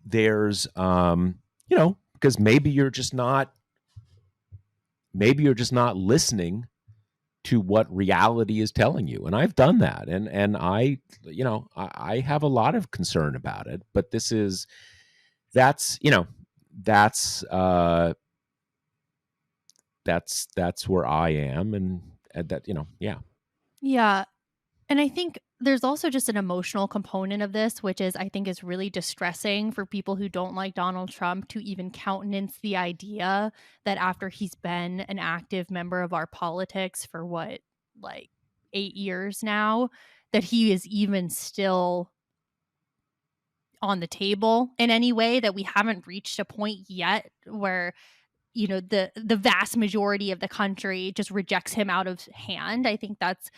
there's because maybe you're just not listening to what reality is telling you. And I've done that, and I have a lot of concern about it, but that's that's uh that's where I am, and that yeah. Yeah. And I think there's also just an emotional component of this, which is I think is really distressing for people who don't like Donald Trump to even countenance the idea that after he's been an active member of our politics for like 8 years now, that he is even still on the table in any way, that we haven't reached a point yet where the vast majority of the country just rejects him out of hand. I think that's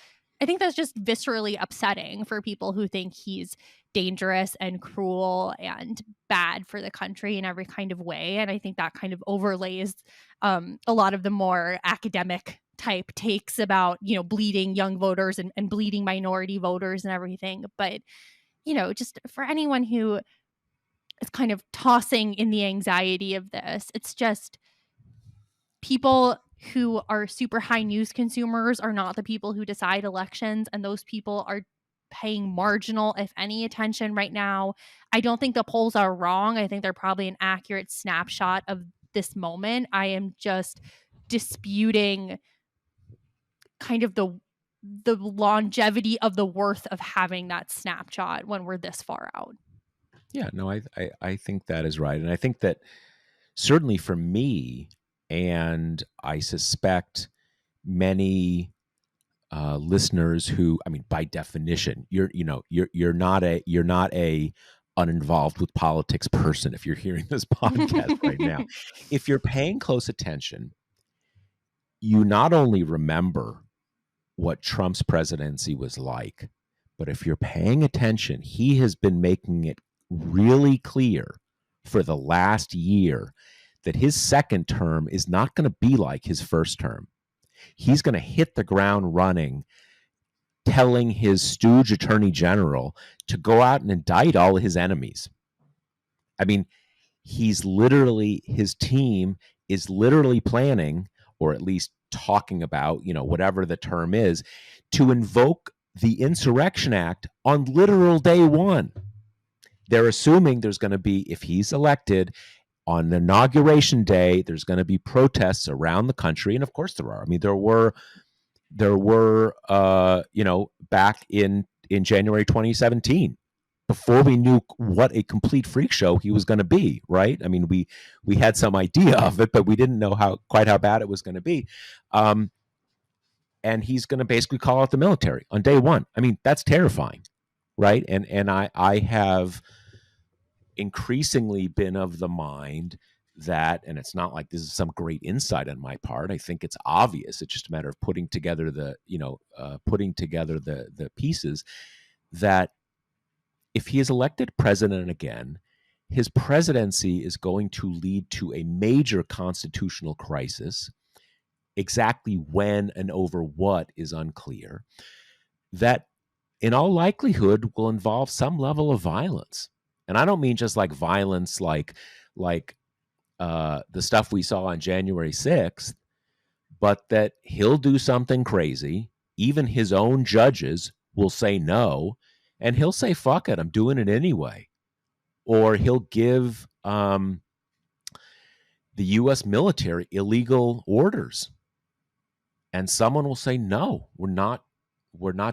just viscerally upsetting for people who think he's dangerous and cruel and bad for the country in every kind of way. And I think that kind of overlays a lot of the more academic type takes about bleeding young voters and bleeding minority voters and everything. But just for anyone who is kind of tossing in the anxiety of this, it's just people who are super high news consumers are not the people who decide elections, and those people are paying marginal, if any, attention right now. I don't think the polls are wrong. I think they're probably an accurate snapshot of this moment. I am just disputing kind of the longevity of the worth of having that snapshot when we're this far out. Yeah, no, I think that is right. And I think that certainly for me, and I suspect many listeners who, I mean, by definition, you're not a uninvolved with politics person if you're hearing this podcast right now. If you're paying close attention, you not only remember what Trump's presidency was like, but if you're paying attention, he has been making it really clear for the last year that his second term is not going to be like his first term. He's going to hit the ground running, telling his stooge attorney general to go out and indict all of his enemies. I mean, his team is literally planning, or at least talking about, whatever the term is, to invoke the Insurrection Act on literal day one. They're assuming there's going to be, if he's elected, on inauguration day, there's going to be protests around the country, and of course there are. I mean, there were back in January 2017, before we knew what a complete freak show he was going to be, right? I mean, we had some idea of it, but we didn't know quite how bad it was going to be. And he's going to basically call out the military on day one. I mean, that's terrifying, right? And I have increasingly been of the mind that, and it's not like this is some great insight on my part. I think it's obvious. It's just a matter of putting together the pieces, that if he is elected president again, his presidency is going to lead to a major constitutional crisis. Exactly when and over what is unclear. That in all likelihood will involve some level of violence. And I don't mean just like violence like the stuff we saw on January 6th, but that he'll do something crazy, even his own judges will say no, and he'll say, fuck it, I'm doing it anyway. Or he'll give the U.S. military illegal orders, and someone will say, no, we're not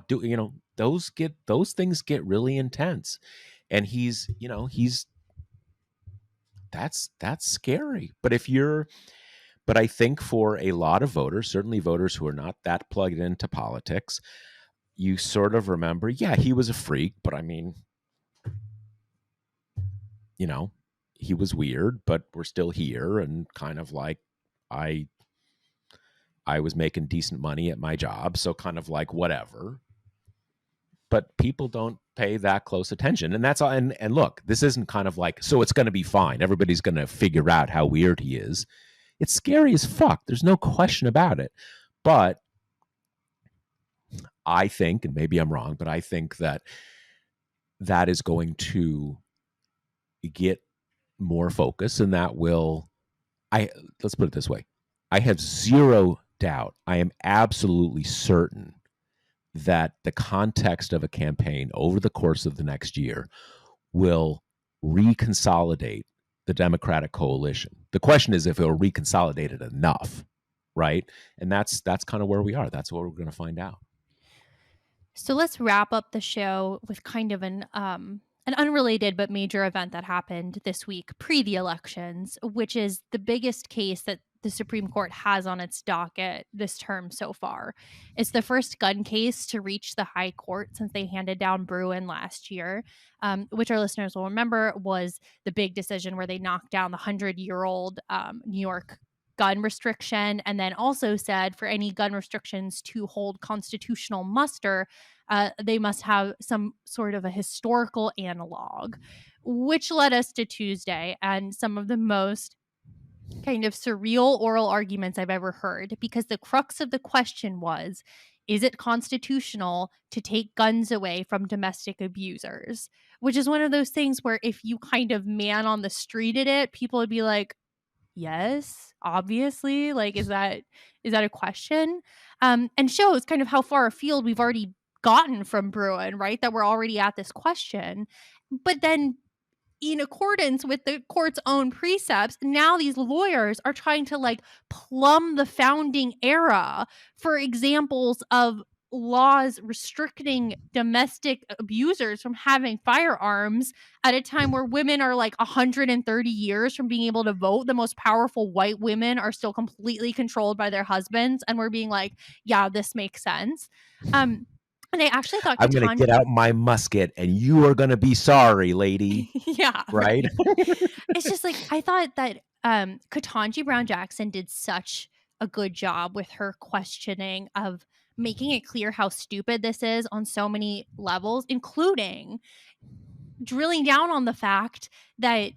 doing, those things get really intense. And he's that's scary. But I think for a lot of voters, certainly voters who are not that plugged into politics, you sort of remember, yeah, he was a freak, but I mean, you know, he was weird, but we're still here, and kind of like I I was making decent money at my job, so kind of like whatever. But people don't pay that close attention. And that's all. And look, this isn't kind of like, so it's going to be fine. Everybody's going to figure out how weird he is. It's scary as fuck. There's no question about it. But I think, and maybe I'm wrong, but I think that that is going to get more focus, and that will, let's put it this way. I have zero doubt. I am absolutely certain that the context of a campaign over the course of the next year will reconsolidate the Democratic coalition. The question is if it will reconsolidate it enough, right? And that's kind of where we are. That's what we're going to find out. So let's wrap up the show with kind of an unrelated but major event that happened this week pre the elections, which is the biggest case that the Supreme Court has on its docket this term so far. It's the first gun case to reach the high court since they handed down Bruin last year, which our listeners will remember was the big decision where they knocked down the 100-year-old New York gun restriction, and then also said for any gun restrictions to hold constitutional muster, they must have some sort of a historical analog, which led us to Tuesday and some of the most kind of surreal oral arguments I've ever heard, because the crux of the question was, is it constitutional to take guns away from domestic abusers? Which is one of those things where if you kind of man on the street at it, people would be like, yes, obviously. Like, is that a question? And shows kind of how far afield we've already gotten from Bruin, right? That we're already at this question. But then in accordance with the court's own precepts, now these lawyers are trying to like plumb the founding era for examples of laws restricting domestic abusers from having firearms at a time where women are like 130 years from being able to vote. The most powerful white women are still completely controlled by their husbands, and we're being like, yeah, this makes sense. And I actually thought I'm going to get out my musket and you are going to be sorry, lady. Yeah. Right? It's just like, I thought that Ketanji Brown Jackson did such a good job with her questioning of making it clear how stupid this is on so many levels, including drilling down on the fact that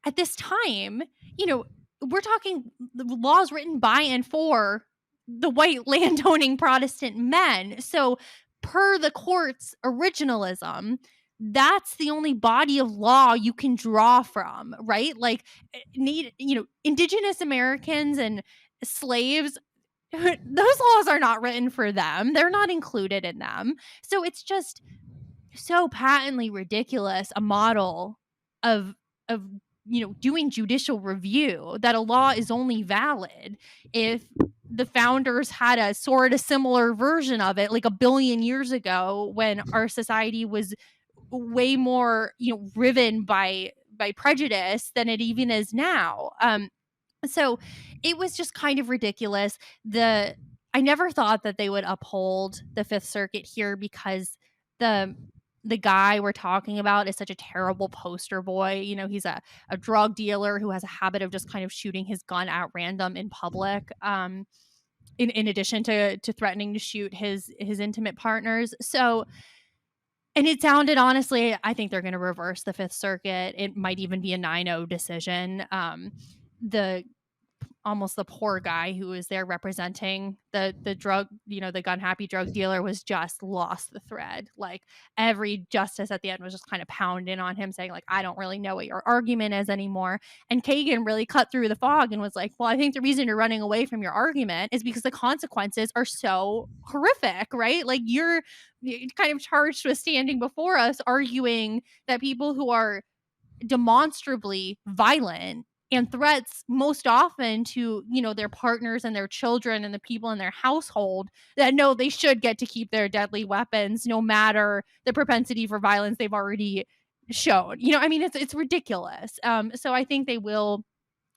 at this time, we're talking laws written by and for the white landowning Protestant men. So per the court's originalism, that's the only body of law you can draw from, right? Like indigenous Americans and slaves, those laws are not written for them. They're not included in them. So it's just so patently ridiculous, a model of doing judicial review, that a law is only valid if the founders had a sort of similar version of it like a billion years ago, when our society was way more riven by prejudice than it even is now. So it was just kind of ridiculous. I never thought that they would uphold the Fifth Circuit here, because the guy we're talking about is such a terrible poster boy. He's a drug dealer who has a habit of just kind of shooting his gun at random in public. In addition to threatening to shoot his intimate partners. So, and it sounded, honestly, I think they're going to reverse the Fifth Circuit. It might even be a 9-0 decision. The almost the poor guy who was there representing the drug, the gun happy drug dealer, was just lost the thread. Like, every justice at the end was just kind of pounding on him, saying like, I don't really know what your argument is anymore. And Kagan really cut through the fog and was like, well, I think the reason you're running away from your argument is because the consequences are so horrific, right? Like, you're kind of charged with standing before us arguing that people who are demonstrably violent and threats most often to their partners and their children and the people in their household, that no, they should get to keep their deadly weapons no matter the propensity for violence they've already shown. I mean, it's ridiculous. So I think they will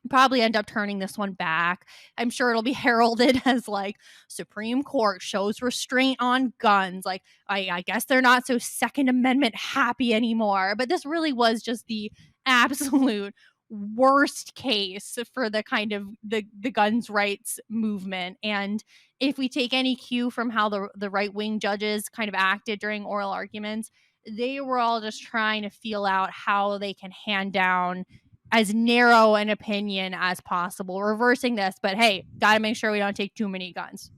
probably end up turning this one back. I'm sure it'll be heralded as like, Supreme Court shows restraint on guns. Like, I guess they're not so Second Amendment happy anymore. But this really was just the absolute worst case for the kind of the guns rights movement. And if we take any cue from how the right-wing judges kind of acted during oral arguments, they were all just trying to feel out how they can hand down as narrow an opinion as possible, reversing this. But hey, gotta make sure we don't take too many guns.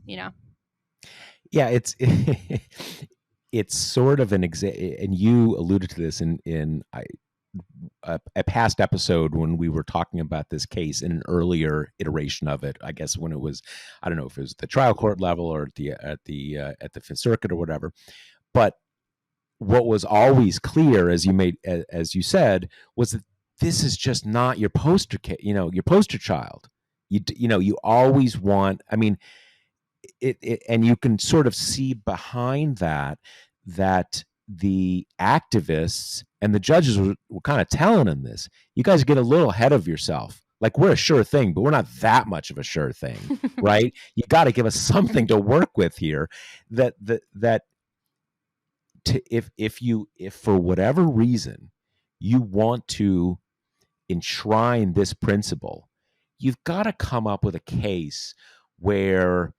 Yeah, it's sort of an and you alluded to this in a past episode when we were talking about this case in an earlier iteration of it. I guess when it was, I don't know if it was the trial court level or at the Fifth Circuit or whatever. But what was always clear, as you said, was that this is just not your poster your poster child. You always want. I mean, it and you can sort of see behind that the activists and the judges were kind of telling them this. You guys get a little ahead of yourself. Like, we're a sure thing, but we're not that much of a sure thing, right? You got to give us something to work with here. If for whatever reason you want to enshrine this principle, you've got to come up with a case where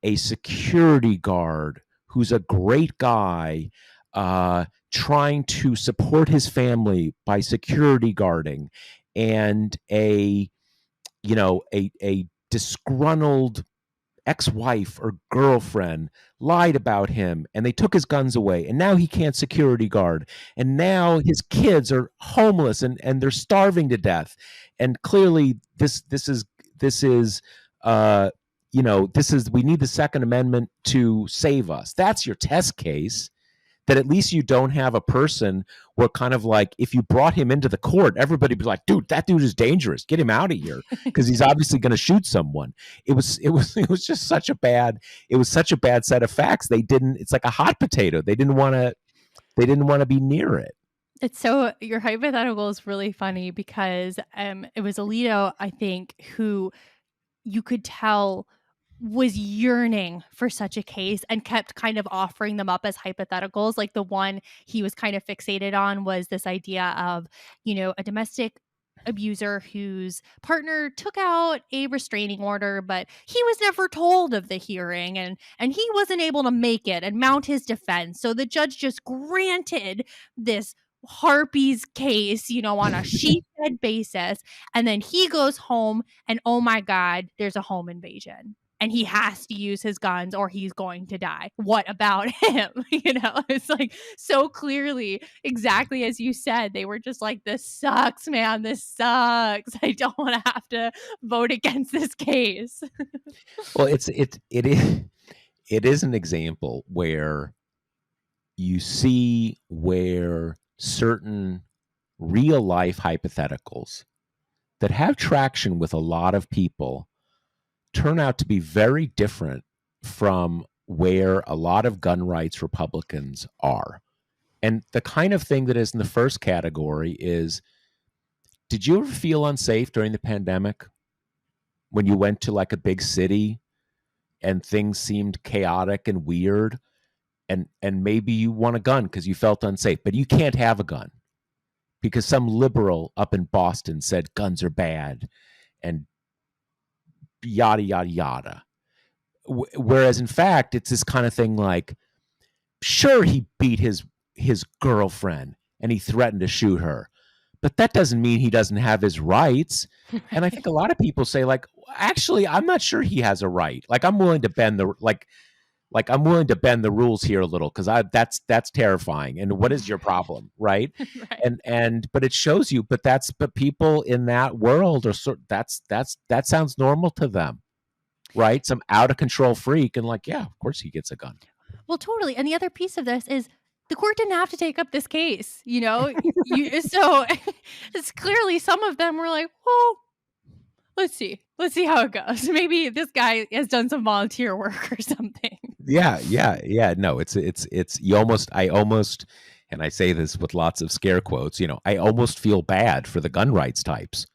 a security guard who's a great guy, trying to support his family by security guarding, and a disgruntled ex-wife or girlfriend lied about him and they took his guns away, and now he can't security guard, and now his kids are homeless and they're starving to death, and clearly this is we need the Second Amendment to save us. That's your test case. That at least you don't have a person where kind of like, if you brought him into the court, everybody would be like, dude, that dude is dangerous. Get him out of here, because he's obviously going to shoot someone. It was just such a bad set of facts. It's like a hot potato. They didn't want to be near it. It's so, your hypothetical is really funny because it was Alito, I think, who you could tell was yearning for such a case and kept kind of offering them up as hypotheticals. Like, the one he was kind of fixated on was this idea of, a domestic abuser whose partner took out a restraining order, but he was never told of the hearing, and he wasn't able to make it and mount his defense. So the judge just granted this Harpy's case, on a sheephead basis. And then he goes home and, oh my God, there's a home invasion. And he has to use his guns or he's going to die. What about him? It's like, so clearly, exactly as you said, they were just like, this sucks, man. This sucks. I don't want to have to vote against this case. Well, it is an example where you see where certain real life hypotheticals that have traction with a lot of people turn out to be very different from where a lot of gun rights Republicans are. And the kind of thing that is in the first category is, did you ever feel unsafe during the pandemic when you went to like a big city and things seemed chaotic and weird, and maybe you want a gun because you felt unsafe, but you can't have a gun because some liberal up in Boston said guns are bad and yada, yada, yada. Whereas in fact, it's this kind of thing like, sure, he beat his girlfriend and he threatened to shoot her, but that doesn't mean he doesn't have his rights. And I Right. think a lot of people say, like, actually, I'm not sure he has a right. Like, I'm willing to bend the I'm willing to bend the rules here a little, because I that's terrifying. And what is your problem, right? Right. And but it shows you, but people in that world are that sounds normal to them, right? Some out of control freak, and like, yeah, of course he gets a gun. Well, totally. And the other piece of this is the court didn't have to take up this case, you know? You so it's clearly some of them were like, "Well, let's see. Let's see how it goes. Maybe this guy has done some volunteer work or something." Yeah. No, it's I almost, and I say this with lots of scare quotes, I almost feel bad for the gun rights types,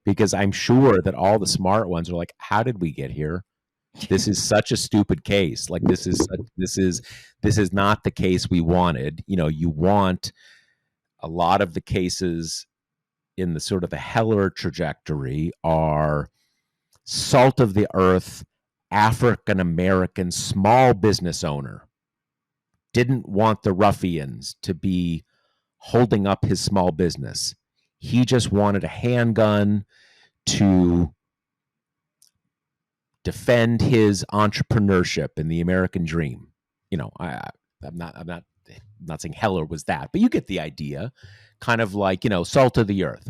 because I'm sure that all the smart ones are like, how did we get here? This is such a stupid case. Like, this is not the case we wanted. You want a lot of the cases in the sort of the Heller trajectory are salt of the earth, African American small business owner, didn't want the ruffians to be holding up his small business. He just wanted a handgun to defend his entrepreneurship and the American dream. I'm not saying Heller was that, but you get the idea. Kind of like, salt of the earth,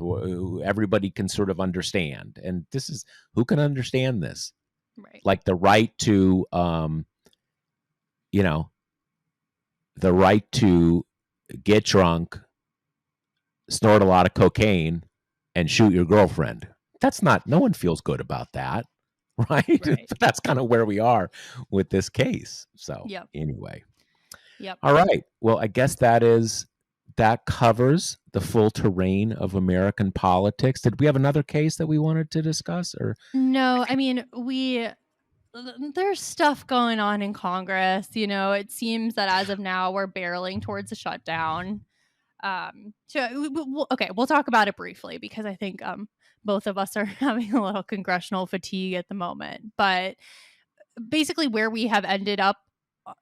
everybody can sort of understand. And this is, who can understand this? Right. Like the right to, the right to get drunk, snort a lot of cocaine, and shoot your girlfriend. No one feels good about that, right? Right. But that's kind of where we are with this case. So Yep. anyway, Yep. all right. Well, I guess that covers the full terrain of American politics. Did we have another case that we wanted to discuss, or? No, I mean, there's stuff going on in Congress. It seems that as of now, we're barreling towards a shutdown. Okay, we'll talk about it briefly, because I think both of us are having a little congressional fatigue at the moment. But basically, where we have ended up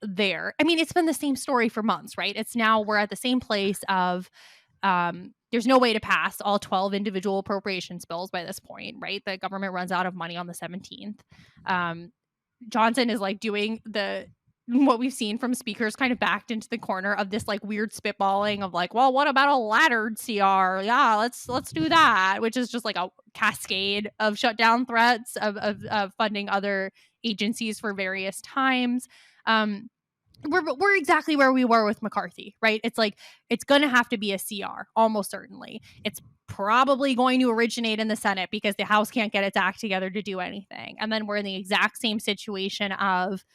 there, I mean, it's been the same story for months, right? It's now we're at the same place of there's no way to pass all 12 individual appropriations bills by this point, right? The government runs out of money on the 17th. Johnson is like doing what we've seen from speakers, kind of backed into the corner of this like weird spitballing of like, well, what about a laddered CR? Yeah, let's do that, which is just like a cascade of shutdown threats of funding other agencies for various times. We're exactly where we were with McCarthy, right? It's like it's going to have to be a CR, almost certainly. It's probably going to originate in the Senate because the House can't get its act together to do anything. And then we're in the exact same situation of,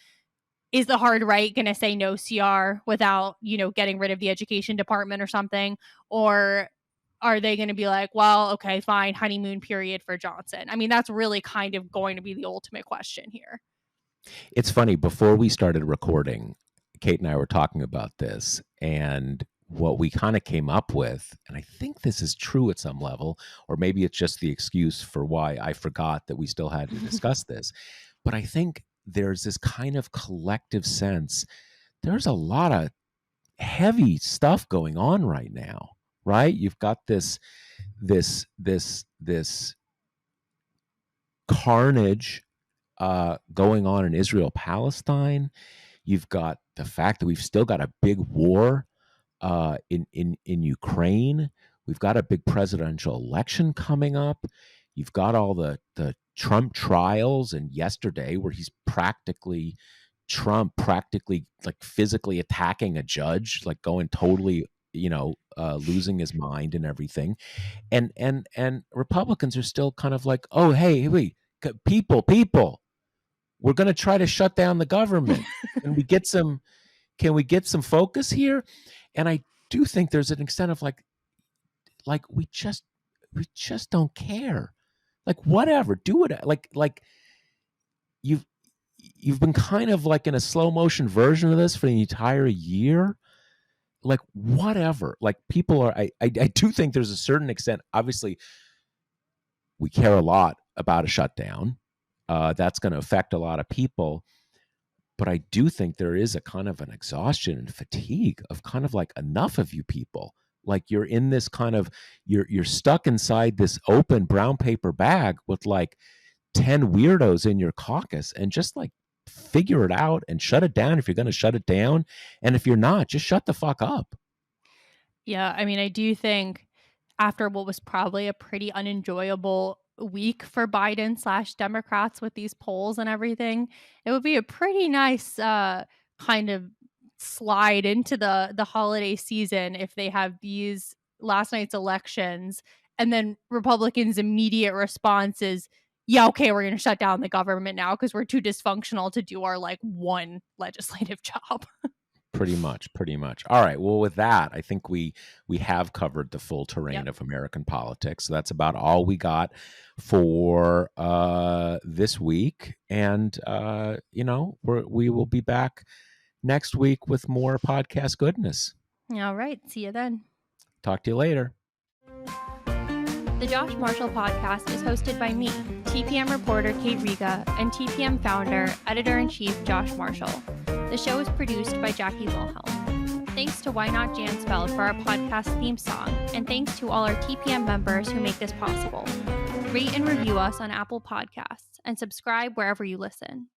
is the hard right going to say no CR without, getting rid of the education department or something? Or are they going to be like, well, okay, fine, honeymoon period for Johnson? I mean, that's really kind of going to be the ultimate question here. It's funny, before we started recording, Kate and I were talking about this, and what we kind of came up with, and I think this is true at some level, or maybe it's just the excuse for why I forgot that we still had to discuss this, but I think there's this kind of collective sense. There's a lot of heavy stuff going on right now, right? You've got this carnage going on in Israel Palestine. You've got the fact that we've still got a big war in Ukraine. We've got a big presidential election coming up. You've got all the Trump trials, and yesterday where Trump practically like physically attacking a judge, like going totally, losing his mind and everything. And Republicans are still kind of like, oh, hey, wait, people, we're going to try to shut down the government. Can we get some focus here? And I do think there's an extent of like we just don't care. Like, whatever, do it. Like you've been kind of like in a slow motion version of this for the entire year. Like, whatever. Like, people are. I do think there's a certain extent. Obviously, we care a lot about a shutdown. That's going to affect a lot of people. But I do think there is a kind of an exhaustion and fatigue of kind of like, enough of you people. Like you're in this kind of you're stuck inside this open brown paper bag with like 10 weirdos in your caucus, and just like figure it out and shut it down if you're going to shut it down. And if you're not, just shut the fuck up. Yeah, I mean, I do think after what was probably a pretty unenjoyable week for Biden slash Democrats with these polls and everything, it would be a pretty nice kind of slide into the holiday season if they have these last night's elections and then Republicans' immediate response is, yeah, okay, we're going to shut down the government now because we're too dysfunctional to do our like one legislative job. Pretty much, pretty much. All right. Well, with that, I think we have covered the full terrain Yep. of American politics. So that's about all we got for this week. And we will be back next week with more podcast goodness. All right. See you then. Talk to you later. The Josh Marshall podcast is hosted by me, TPM reporter Kate Riga, and TPM founder, editor-in-chief Josh Marshall. The show is produced by Jackie Wilhelm. Thanks to Why Not Jansfeld for our podcast theme song, and thanks to all our TPM members who make this possible. Rate and review us on Apple Podcasts, and subscribe wherever you listen.